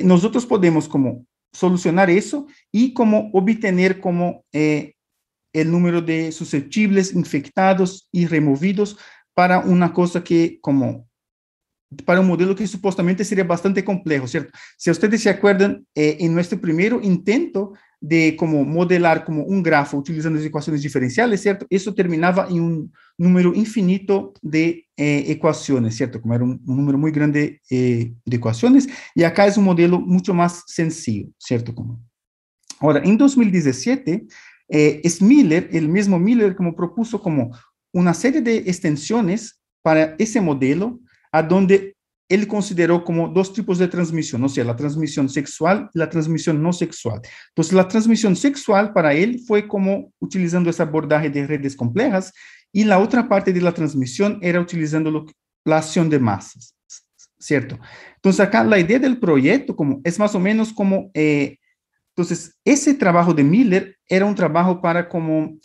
Nosotros podemos como solucionar eso y como obtener como el número de susceptibles, infectados y removidos para una cosa que como para un modelo que supuestamente sería bastante complejo, ¿cierto? Si ustedes se acuerdan, en nuestro primer intento de como modelar como un grafo utilizando las ecuaciones diferenciales, ¿cierto? Eso terminaba en un número infinito de ecuaciones, ¿cierto? Como era un número muy grande de ecuaciones, y acá es un modelo mucho más sencillo, ¿cierto? Ahora, en 2017, es Miller, el mismo Miller, como propuso como una serie de extensiones para ese modelo, a donde él consideró como dos tipos de transmisión, o sea, la transmisión sexual y la transmisión no sexual. Entonces, la transmisión sexual para él fue como utilizando ese abordaje de redes complejas, y la otra parte de la transmisión era utilizando la acción de masas, ¿cierto? Entonces, acá la idea del proyecto como, es más o menos como... entonces, ese trabajo de Miller era un trabajo para como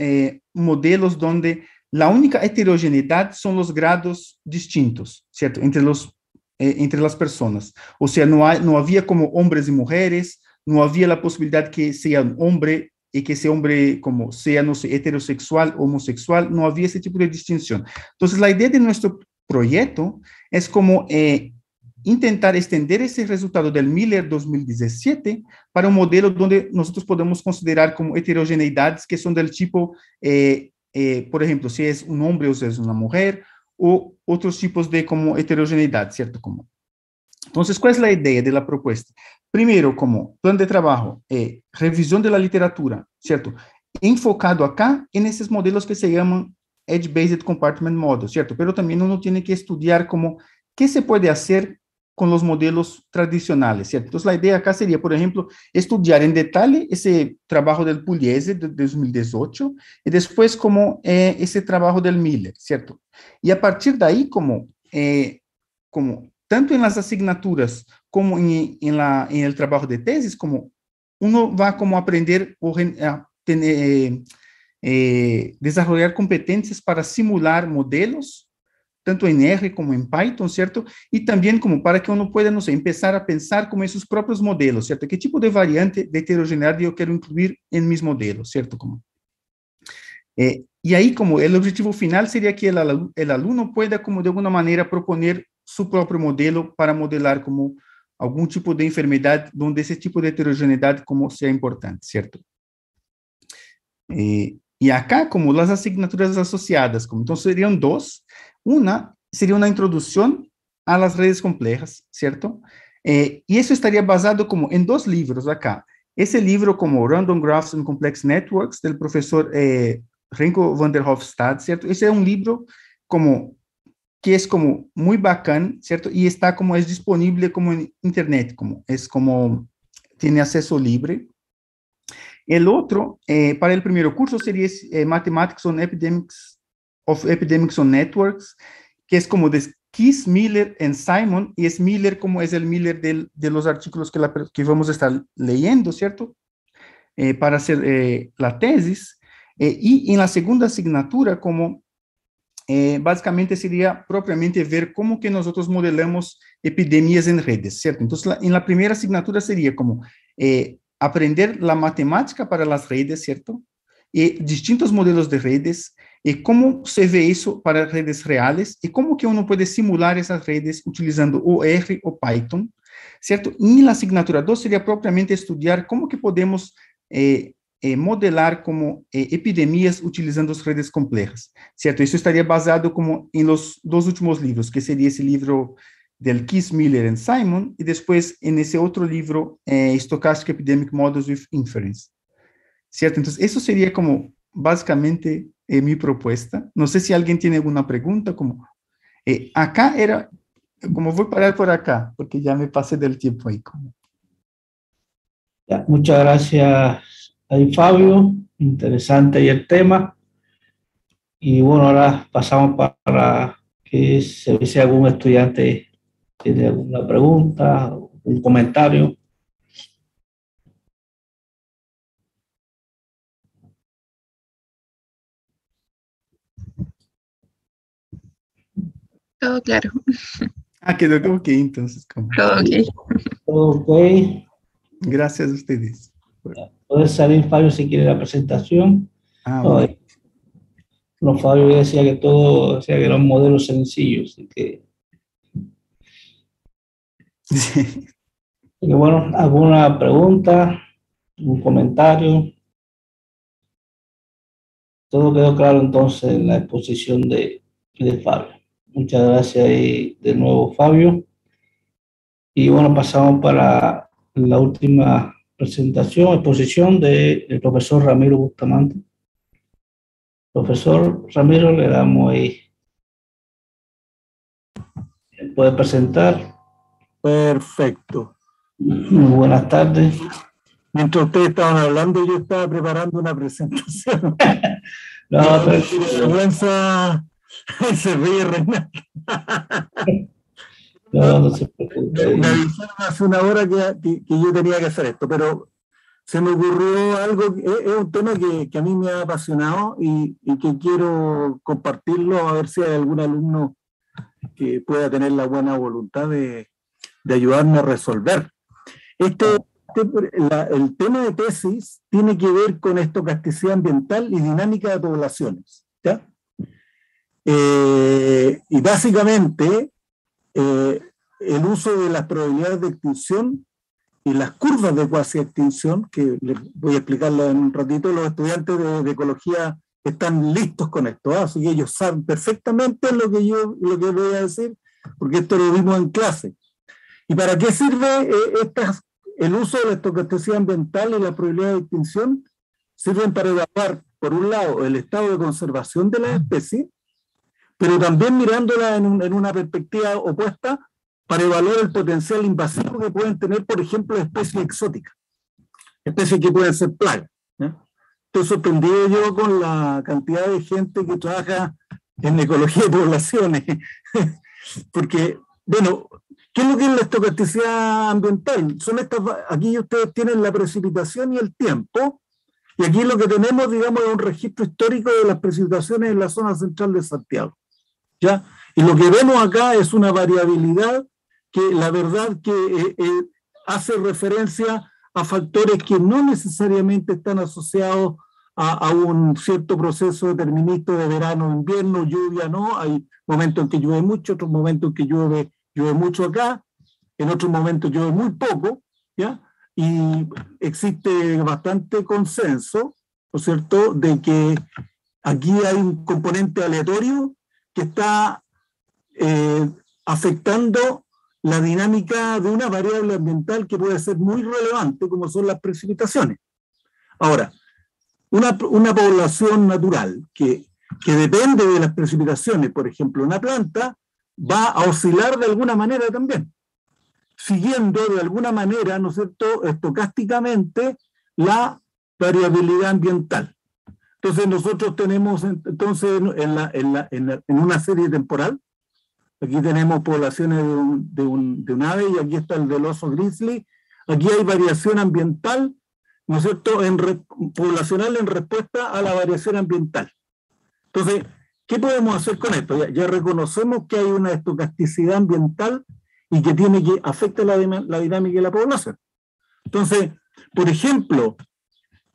modelos donde la única heterogeneidad son los grados distintos, ¿cierto? Entre las personas. O sea, no había como hombres y mujeres, no había la posibilidad que sea un hombre y que ese hombre como sea, no sé, heterosexual, homosexual, no había ese tipo de distinción. Entonces, la idea de nuestro proyecto es como intentar extender ese resultado del Miller 2017 para un modelo donde nosotros podemos considerar como heterogeneidades que son del tipo, por ejemplo, si es un hombre o si es una mujer, o otros tipos de como heterogeneidad, ¿cierto? Como Entonces, ¿cuál es la idea de la propuesta? Primero, como plan de trabajo, revisión de la literatura, ¿cierto? Enfocado acá en esos modelos que se llaman Edge-Based Compartment Model, ¿cierto? Pero también uno tiene que estudiar como qué se puede hacer con los modelos tradicionales, ¿cierto? Entonces, la idea acá sería, por ejemplo, estudiar en detalle ese trabajo del Pugliese de 2018 y después como ese trabajo del Miller, ¿cierto? Y a partir de ahí, como tanto en las asignaturas como en el trabajo de tesis, como uno va como a aprender o a tener, desarrollar competencias para simular modelos, tanto en R como en Python, ¿cierto? Y también como para que uno pueda, no sé, empezar a pensar como en sus propios modelos, ¿cierto? ¿Qué tipo de variante de heterogeneidad yo quiero incluir en mis modelos, ¿cierto? Y ahí como el objetivo final sería que el alumno pueda como de alguna manera proponer su propio modelo para modelar como algún tipo de enfermedad donde ese tipo de heterogeneidad como sea importante, ¿cierto? Y acá como las asignaturas asociadas, como entonces serían dos. Una sería una introducción a las redes complejas, ¿cierto? Y eso estaría basado como en dos libros acá. Ese libro como Random Graphs and Complex Networks del profesor Renko van der Hofstad, ¿cierto? Ese es un libro como que es como muy bacán, ¿cierto? Y está como es disponible como en internet, como es como tiene acceso libre. El otro, para el primer curso, sería Mathematics on Epidemics on Networks, que es como de Kiss, Miller y Simon, y es Miller como es el Miller de los artículos que vamos a estar leyendo, ¿cierto? Para hacer la tesis. Y en la segunda asignatura, como básicamente sería propiamente ver cómo que nosotros modelamos epidemias en redes, ¿cierto? Entonces, en la primera asignatura sería como aprender la matemática para las redes, ¿cierto? Y distintos modelos de redes, y cómo se ve eso para redes reales, y cómo que uno puede simular esas redes utilizando o R o Python, ¿cierto? Y la asignatura 2 sería propiamente estudiar cómo que podemos modelar como epidemias utilizando as redes complejas, ¿cierto? Isso estaria basado como em los dos últimos livros, que seria esse livro del Kiss, Miller and Simon, e depois em esse outro livro, Stochastic Epidemic Models with Inference, ¿cierto? Então, isso seria como, basicamente, minha proposta. Não sei se alguém tem alguma pergunta, como, acá era, como vou parar por acá, porque já me passei del tempo aí. Como. Ya, muchas gracias ahí, Fabio. Interesante ahí el tema. Y bueno, ahora pasamos para que se ve si algún estudiante tiene alguna pregunta, un comentario. Todo claro. Ah, quedó ok, entonces. Como. Todo ok. Ok. Gracias a ustedes. Puede salir, Fabio, si quiere la presentación. Ah, No, bueno. no, Fabio decía que todo, decía que eran modelos sencillos, así que bueno, ¿alguna pregunta? ¿Un comentario? Todo quedó claro entonces en la exposición de Fabio. Muchas gracias ahí de nuevo, Fabio. Y bueno, pasamos para la última exposición del profesor Ramiro Bustamante. Profesor Ramiro, le damos ahí. ¿Puede presentar? Perfecto. Muy buenas tardes. Mientras ustedes estaban hablando, yo estaba preparando una presentación. No, vergüenza. Se ríe Renato. No se preocupe. Me avisaron hace una hora que yo tenía que hacer esto, pero se me ocurrió algo, es un tema que a mí me ha apasionado y que quiero compartirlo, a ver si hay algún alumno que pueda tener la buena voluntad de ayudarme a resolver. El tema de tesis tiene que ver con estocasticidad ambiental y dinámica de poblaciones, ¿ya? Y básicamente el uso de las probabilidades de extinción y las curvas de cuasi extinción, que les voy a explicarlo en un ratito. Los estudiantes de ecología están listos con esto, así que ellos saben perfectamente lo que voy a decir, porque esto lo vimos en clase. ¿Y para qué sirve el uso de la estocasticidad ambiental y la probabilidad de extinción? Sirven para evaluar, por un lado, el estado de conservación de las especies, pero también mirándola en una perspectiva opuesta, para evaluar el potencial invasivo que pueden tener, por ejemplo, especies exóticas, especies que pueden ser plagas, ¿no? Estoy sorprendido yo con la cantidad de gente que trabaja en ecología de poblaciones, porque, bueno, ¿qué es lo que es la estocasticidad ambiental? Aquí ustedes tienen la precipitación y el tiempo, y aquí lo que tenemos, digamos, es un registro histórico de las precipitaciones en la zona central de Santiago, ¿ya? Y lo que vemos acá es una variabilidad que la verdad que hace referencia a factores que no necesariamente están asociados a un cierto proceso determinista de verano, invierno, lluvia, ¿no? Hay momentos en que llueve mucho, otros momentos en que llueve mucho acá, en otros momentos llueve muy poco, ¿ya? Y existe bastante consenso, ¿no es cierto?, de que aquí hay un componente aleatorio que está afectando la dinámica de una variable ambiental que puede ser muy relevante, como son las precipitaciones. Ahora, una población natural que depende de las precipitaciones, por ejemplo, una planta, va a oscilar de alguna manera también, siguiendo de alguna manera, ¿no es cierto?, estocásticamente la variabilidad ambiental. Entonces nosotros tenemos entonces en una serie temporal, aquí tenemos poblaciones de un ave y aquí está el del oso grizzly, aquí hay variación ambiental, ¿no es cierto?, poblacional en respuesta a la variación ambiental. Entonces, ¿qué podemos hacer con esto? Ya reconocemos que hay una estocasticidad ambiental y que afecta la dinámica de la población. Entonces, por ejemplo,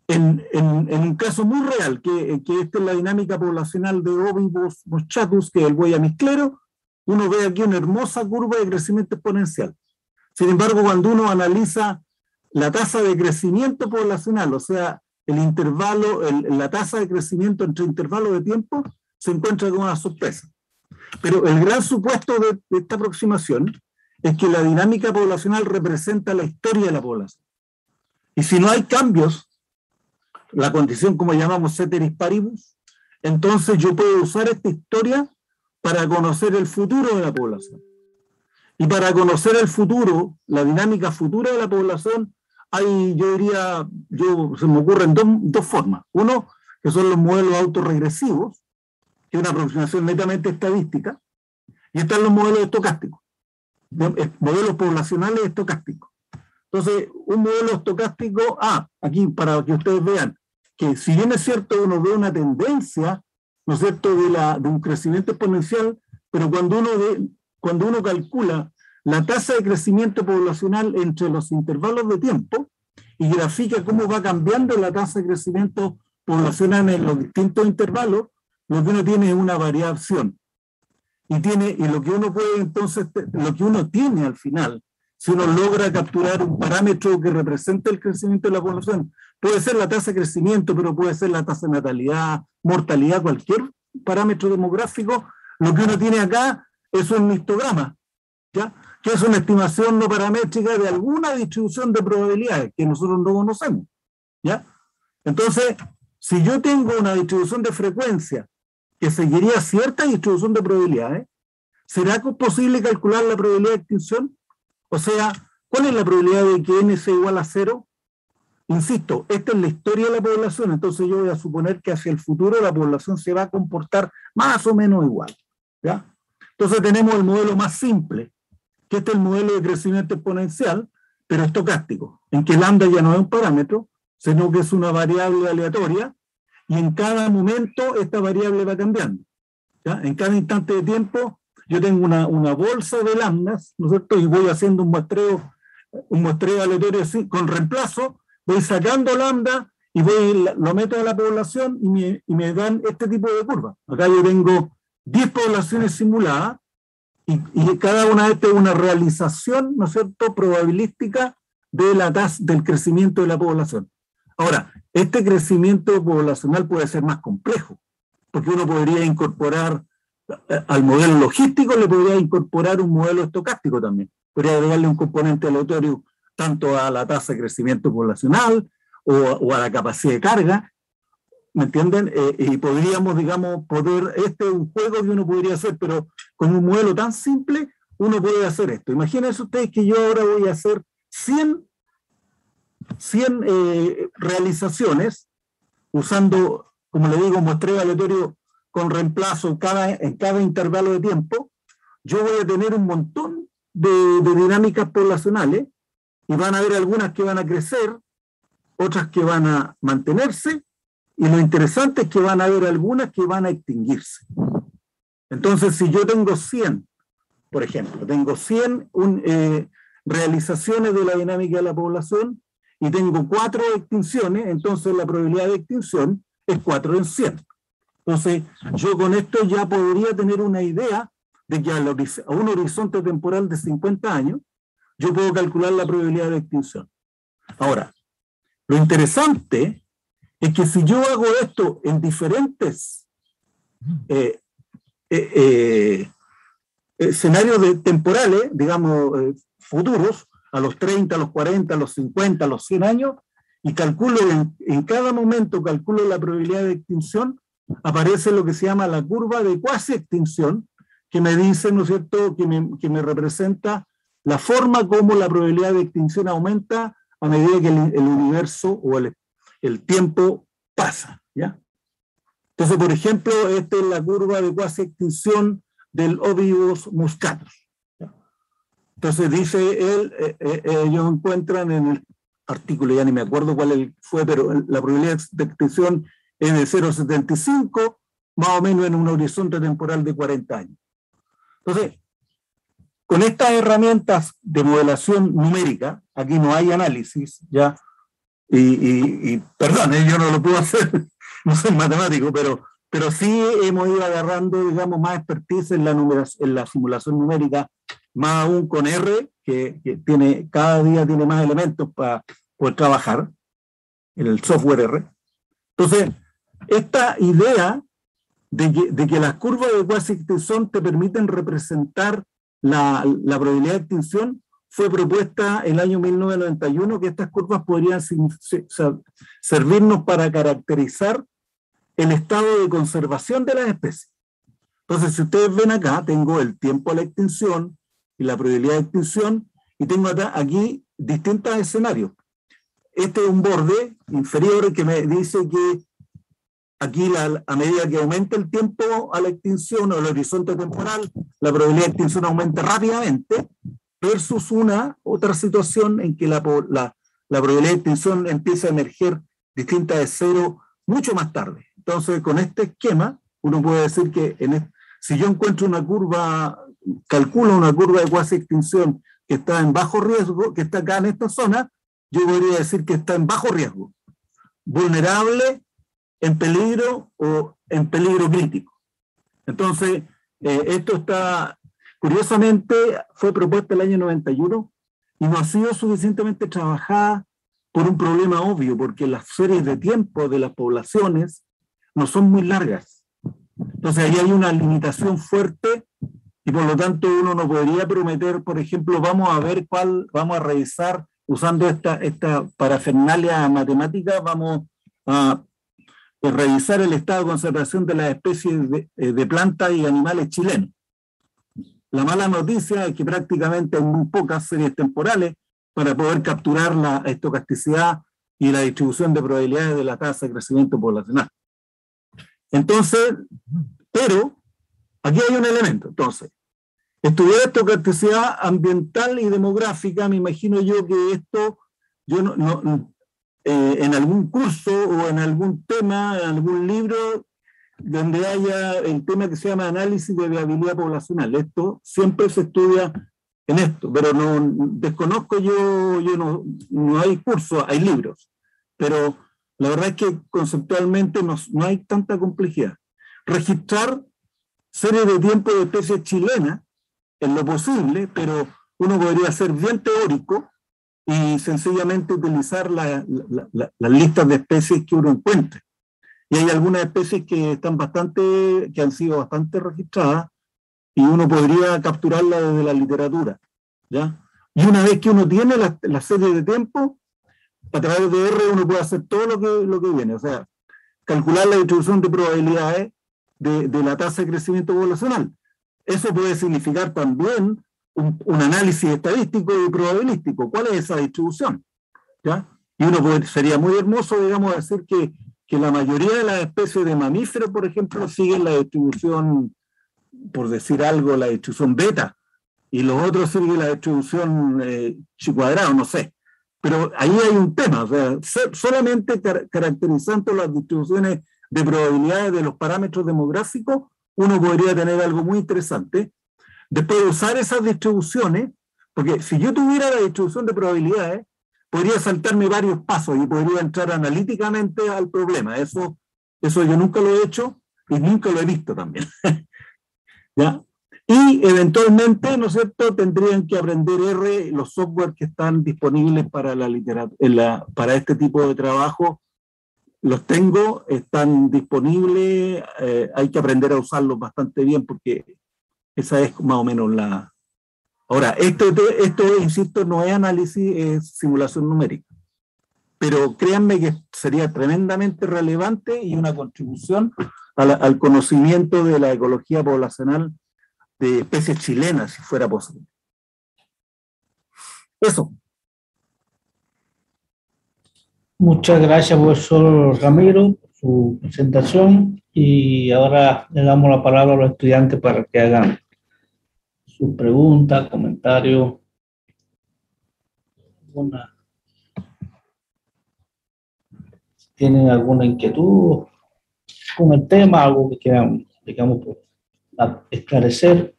en un caso muy real, que esta es la dinámica poblacional de Ovibos moschatus, que es el buey amisclero, uno ve aquí una hermosa curva de crecimiento exponencial. Sin embargo, cuando uno analiza la tasa de crecimiento poblacional, o sea, el intervalo, la tasa de crecimiento entre intervalos de tiempo, se encuentra con una sorpresa. Pero el gran supuesto de esta aproximación es que la dinámica poblacional representa la historia de la población. Y si no hay cambios, la condición como llamamos ceteris paribus, entonces yo puedo usar esta historia para conocer el futuro de la población. Y para conocer el futuro, la dinámica futura de la población, se me ocurren dos formas. Uno, que son los modelos autorregresivos, que es una aproximación netamente estadística, y están los modelos estocásticos, modelos poblacionales estocásticos. Entonces, un modelo estocástico, aquí para que ustedes vean, que si bien es cierto uno ve una tendencia, ¿no es cierto?, de un crecimiento exponencial, pero cuando uno calcula la tasa de crecimiento poblacional entre los intervalos de tiempo y grafica cómo va cambiando la tasa de crecimiento poblacional en los distintos intervalos, lo que uno tiene es una variación. Y lo que uno puede entonces, lo que uno tiene al final, si uno logra capturar un parámetro que represente el crecimiento de la población, puede ser la tasa de crecimiento, pero puede ser la tasa de natalidad, mortalidad, cualquier parámetro demográfico, lo que uno tiene acá es un histograma, ¿ya?, que es una estimación no paramétrica de alguna distribución de probabilidades que nosotros no conocemos, ¿ya? Entonces, si yo tengo una distribución de frecuencia que seguiría cierta distribución de probabilidades, ¿será posible calcular la probabilidad de extinción? O sea, ¿cuál es la probabilidad de que n sea igual a 0? Insisto, esta es la historia de la población, entonces yo voy a suponer que hacia el futuro la población se va a comportar más o menos igual, ¿ya? Entonces tenemos el modelo más simple, que este es el modelo de crecimiento exponencial, pero estocástico, en que lambda ya no es un parámetro, sino que es una variable aleatoria, y en cada momento esta variable va cambiando, ¿ya? En cada instante de tiempo yo tengo una bolsa de lambdas, ¿no es cierto?, y voy haciendo un muestreo aleatorio así, con reemplazo, voy sacando lambda y lo meto a la población y me dan este tipo de curva. Acá yo tengo 10 poblaciones simuladas y cada una de estas es una realización, ¿no es cierto?, probabilística de la tasa del crecimiento de la población. Ahora, este crecimiento poblacional puede ser más complejo, porque uno podría incorporar al modelo logístico, le podría incorporar un modelo estocástico también. podría agregarle un componente aleatorio tanto a la tasa de crecimiento poblacional o a la capacidad de carga, ¿me entienden? Y podríamos, digamos, este es un juego que uno podría hacer, pero con un modelo tan simple, uno puede hacer esto. Imagínense ustedes que yo ahora voy a hacer 100 realizaciones usando, como le digo, muestreo aleatorio con reemplazo en cada intervalo de tiempo. Yo voy a tener un montón de dinámicas poblacionales y van a haber algunas que van a crecer, otras que van a mantenerse, y lo interesante es que van a haber algunas que van a extinguirse. Entonces, si yo tengo 100, por ejemplo, tengo 100 realizaciones de la dinámica de la población y tengo 4 extinciones, entonces la probabilidad de extinción es 4 en 100. Entonces, yo con esto ya podría tener una idea de que a un horizonte temporal de 50 años, yo puedo calcular la probabilidad de extinción. Ahora, lo interesante es que si yo hago esto en diferentes escenarios temporales, digamos, futuros, a los 30, a los 40, a los 50, a los 100 años, y calculo en cada momento, calculo la probabilidad de extinción, aparece lo que se llama la curva de cuasi extinción, que me dice, ¿no es cierto?, que me representa la forma como la probabilidad de extinción aumenta a medida que el universo o el tiempo pasa, ¿ya? Entonces, por ejemplo, esta es la curva de cuasi extinción del Obius muscatus. Entonces dice él, ellos encuentran en el artículo, ya ni me acuerdo cuál fue, pero la probabilidad de extinción es de 0,75, más o menos en un horizonte temporal de 40 años. Entonces, con estas herramientas de modelación numérica, aquí no hay análisis, ¿ya? Y perdón, yo no lo puedo hacer, no soy matemático, pero sí hemos ido agarrando, digamos, más expertise en la simulación numérica, más aún con R, que cada día tiene más elementos para poder trabajar en el software R. Entonces, esta idea de que las curvas de cuasi extinción te permiten representar la probabilidad de extinción fue propuesta en el año 1991, que estas curvas podrían servirnos para caracterizar el estado de conservación de las especies. Entonces, si ustedes ven acá, tengo el tiempo a la extinción y la probabilidad de extinción, y tengo aquí distintos escenarios. Este es un borde inferior que me dice que aquí, a medida que aumenta el tiempo a la extinción o el horizonte temporal, la probabilidad de extinción aumenta rápidamente, versus otra situación en que la probabilidad de extinción empieza a emerger distinta de cero mucho más tarde. Entonces, con este esquema, uno puede decir que si yo encuentro una curva, calculo una curva de cuasi extinción que está en bajo riesgo, que está acá en esta zona, yo podría decir que está en bajo riesgo, vulnerable, en peligro o en peligro crítico. Entonces, esto está, curiosamente, fue propuesta el año 91 y no ha sido suficientemente trabajada por un problema obvio, porque las series de tiempo de las poblaciones no son muy largas. Entonces, ahí hay una limitación fuerte y por lo tanto uno no podría prometer, por ejemplo, vamos a revisar, usando esta parafernalia matemática, vamos a revisar el estado de conservación de las especies de plantas y animales chilenos. La mala noticia es que prácticamente hay muy pocas series temporales para poder capturar la estocasticidad y la distribución de probabilidades de la tasa de crecimiento poblacional. Entonces, pero aquí hay un elemento. Entonces, estudiar estocasticidad ambiental y demográfica, me imagino yo que esto, en algún curso o en algún tema, en algún libro, donde haya el tema que se llama análisis de viabilidad poblacional. Esto siempre se estudia en esto, pero no desconozco no hay cursos, hay libros, pero la verdad es que conceptualmente no hay tanta complejidad. Registrar series de tiempo de especies chilenas en lo posible, pero uno podría ser bien teórico y sencillamente utilizar las listas de especies que uno encuentre. Y hay algunas especies que han sido bastante registradas y uno podría capturarlas desde la literatura, ¿ya? Y una vez que uno tiene la serie de tiempo, a través de R uno puede hacer todo lo que viene, o sea, calcular la distribución de probabilidades de la tasa de crecimiento poblacional. Eso puede significar también un análisis estadístico y probabilístico. ¿Cuál es esa distribución? ¿Ya? Y sería muy hermoso, digamos, decir que la mayoría de las especies de mamíferos, por ejemplo, siguen la distribución, por decir algo, la distribución beta, y los otros siguen la distribución chi cuadrado, no sé. Pero ahí hay un tema, o sea, solamente caracterizando las distribuciones de probabilidades de los parámetros demográficos, uno podría tener algo muy interesante. Después de usar esas distribuciones, porque si yo tuviera la distribución de probabilidades, podría saltarme varios pasos y podría entrar analíticamente al problema. Eso yo nunca lo he hecho y nunca lo he visto también. ¿Ya? Y eventualmente, ¿no es cierto?, tendrían que aprender R, los software que están disponibles para la literatura, para este tipo de trabajo. Los tengo, están disponibles, hay que aprender a usarlos bastante bien porque esa es más o menos la... Ahora, esto, insisto, no es análisis, es simulación numérica. Pero créanme que sería tremendamente relevante y una contribución al conocimiento de la ecología poblacional de especies chilenas, si fuera posible. Eso. Muchas gracias, profesor Ramiro, por su presentación. Y ahora le damos la palabra a los estudiantes para que hagan sus preguntas, comentarios. ¿Tienen alguna inquietud con el tema, algo que quieran, digamos, esclarecer?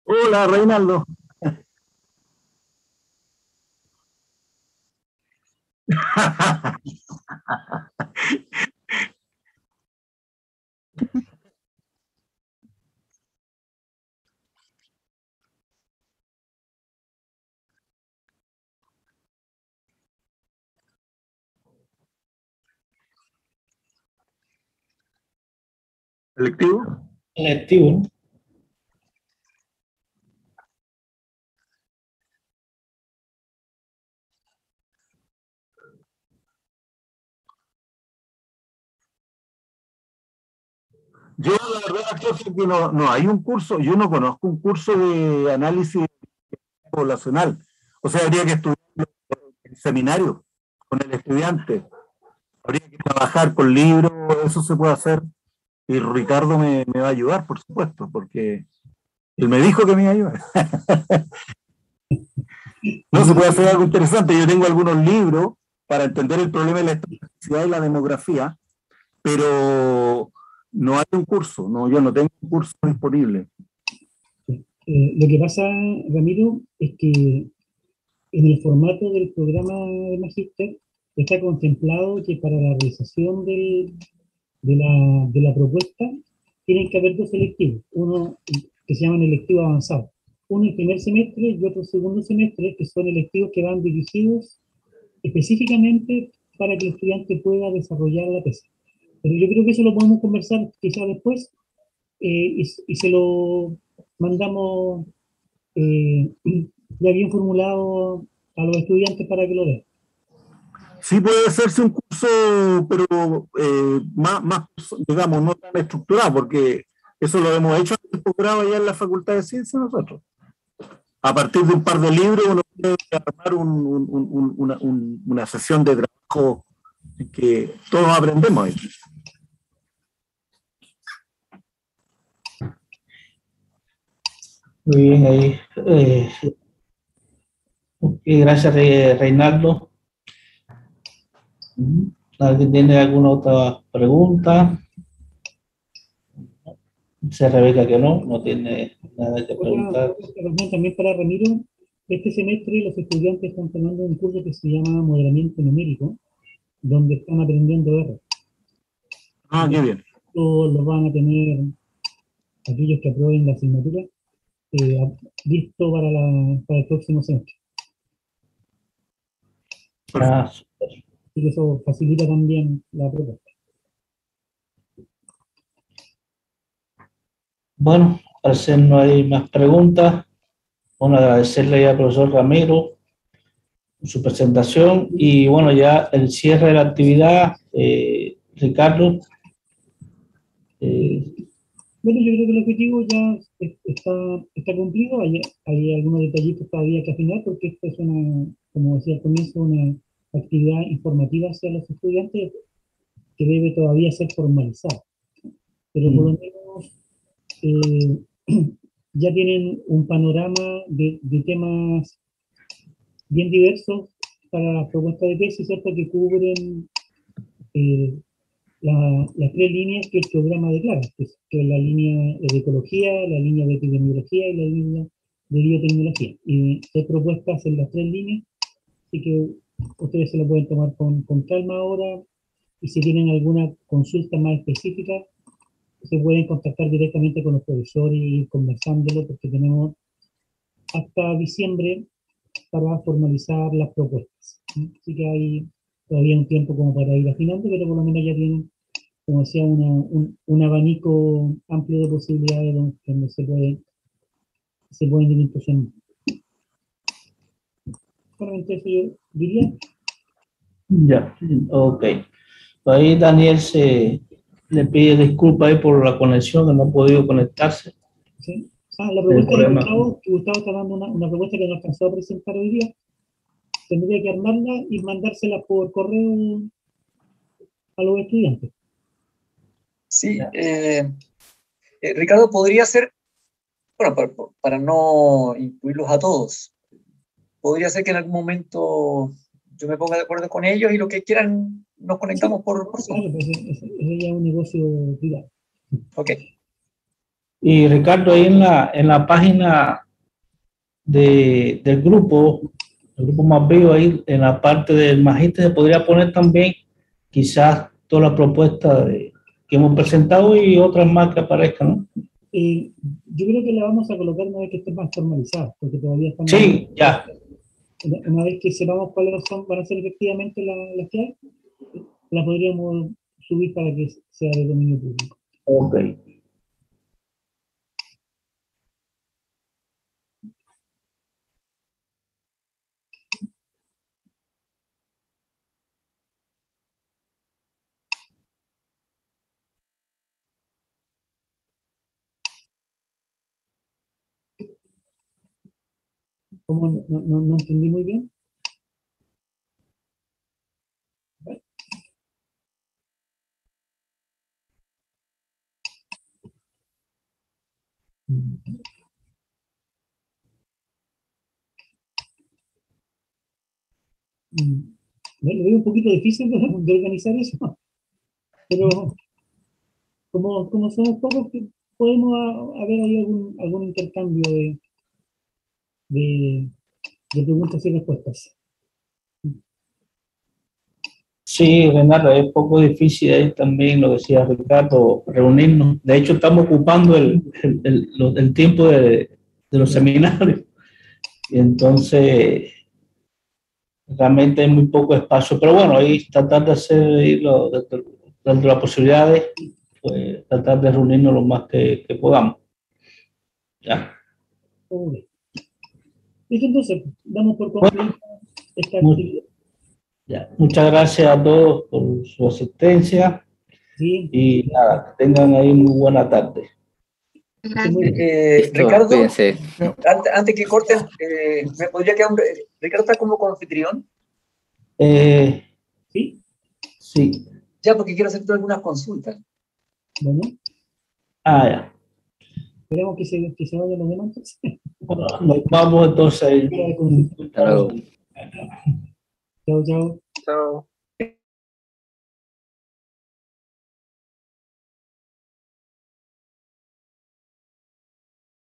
Hola, Reinaldo. ¿Electivo? Electivo, ¿no? Yo la verdad es que no hay un curso, yo no conozco un curso de análisis poblacional. O sea, habría que estudiar el seminario con el estudiante. Habría que trabajar con libros, eso se puede hacer. Y Ricardo me va a ayudar, por supuesto, porque él me dijo que me iba a ayudar. No, se puede hacer algo interesante. Yo tengo algunos libros para entender el problema de la estatisticidad y la demografía, pero no hay un curso, no, yo no tengo un curso disponible. Lo que pasa, Ramiro, es que en el formato del programa de Magíster está contemplado que para la realización de la propuesta tienen que haber dos electivos, uno que se llaman electivos avanzados, uno el primer semestre y otro segundo semestre, que son electivos que van dirigidos específicamente para que el estudiante pueda desarrollar la tesis. Pero yo creo que eso lo podemos conversar quizás después y se lo mandamos ya bien formulado a los estudiantes para que lo vean. Sí puede hacerse un curso, pero más, digamos, no tan estructurado, porque eso lo hemos hecho en el posgrado allá en la Facultad de Ciencias nosotros. A partir de un par de libros uno puede armar una sesión de trabajo que todos aprendemos ahí. Muy bien, ahí. Gracias, Reinaldo. ¿Alguien tiene alguna otra pregunta? Dice Rebeca que no tiene nada que preguntar. Otra también para Ramiro. Este semestre los estudiantes están tomando un curso que se llama modelamiento numérico, donde están aprendiendo R. Ah, qué bien. Lo van a tener aquellos que aprueben la asignatura listo para el próximo semestre. Ah, super. Y eso facilita también la propuesta. Bueno, parecer no hay más preguntas. Bueno, agradecerle al profesor Ramiro su presentación y bueno, ya el cierre de la actividad, Ricardo. Bueno, yo creo que el objetivo ya está cumplido. Hay algunos detallitos todavía que afinar porque esta es como decía al comienzo, una actividad informativa hacia los estudiantes que debe todavía ser formalizada. Pero por lo menos ya tienen un panorama de temas bien diversos para las propuestas de tesis, ¿cierto? Que cubren las tres líneas que el programa declara, que es la línea de ecología, la línea de epidemiología y la línea de biotecnología. Y hay propuestas en las tres líneas, así que ustedes se lo pueden tomar con calma ahora, y si tienen alguna consulta más específica, se pueden contactar directamente con los profesores y ir conversándolo, porque tenemos hasta diciembre para formalizar las propuestas. Así que hay todavía un tiempo como para ir afinando, pero por lo menos ya tienen, como decía, un abanico amplio de posibilidades donde se pueden ir impulsando. Solamente eso yo diría. Ya, ok. Ahí Daniel le pide disculpas ahí por la conexión, que no ha podido conectarse. ¿Sí? La propuesta de Gustavo está dando una propuesta que no alcanzó a presentar hoy día. Tendría que armarla y mandársela por correo a los estudiantes. Sí, Ricardo, podría ser, bueno, para no incluirlos a todos, podría ser que en algún momento yo me ponga de acuerdo con ellos y lo que quieran nos conectamos por Zoom. Claro, pues eso ya es un negocio privado. Ok. Y Ricardo, ahí en la página del grupo Más Vivo, ahí en la parte del magíster se podría poner también quizás toda la propuesta que hemos presentado y otras más que aparezcan, ¿no? Yo creo que la vamos a colocar una vez que esté más formalizada, porque todavía estamos... Sí, ya. Una vez que sepamos cuáles van a ser efectivamente las que hay, la podríamos subir para que sea de dominio público. Ok. ¿Cómo? No entendí muy bien. Lo veo un poquito difícil de organizar eso, pero como somos pocos, podemos haber ahí algún intercambio de preguntas y respuestas. Sí, Renato, es un poco difícil ahí también, lo decía Ricardo, reunirnos. De hecho, estamos ocupando el tiempo de los seminarios. Y entonces, realmente hay muy poco espacio. Pero bueno, ahí tratar de hacer ahí dentro de las posibilidades, pues tratar de reunirnos lo más que podamos. Ya. Listo, entonces, damos por concluida esta actividad. Ya. Muchas gracias a todos por su asistencia. Sí. Y nada, que tengan ahí muy buena tarde. Ricardo, antes que corten, ¿me podría quedar Ricardo está como anfitrión? ¿Sí? Sí. Ya, porque quiero hacer algunas consultas. Bueno. Ya. Esperemos que se vayan los demás. Bueno, nos vamos entonces. Chao, chao. Chao. Chao.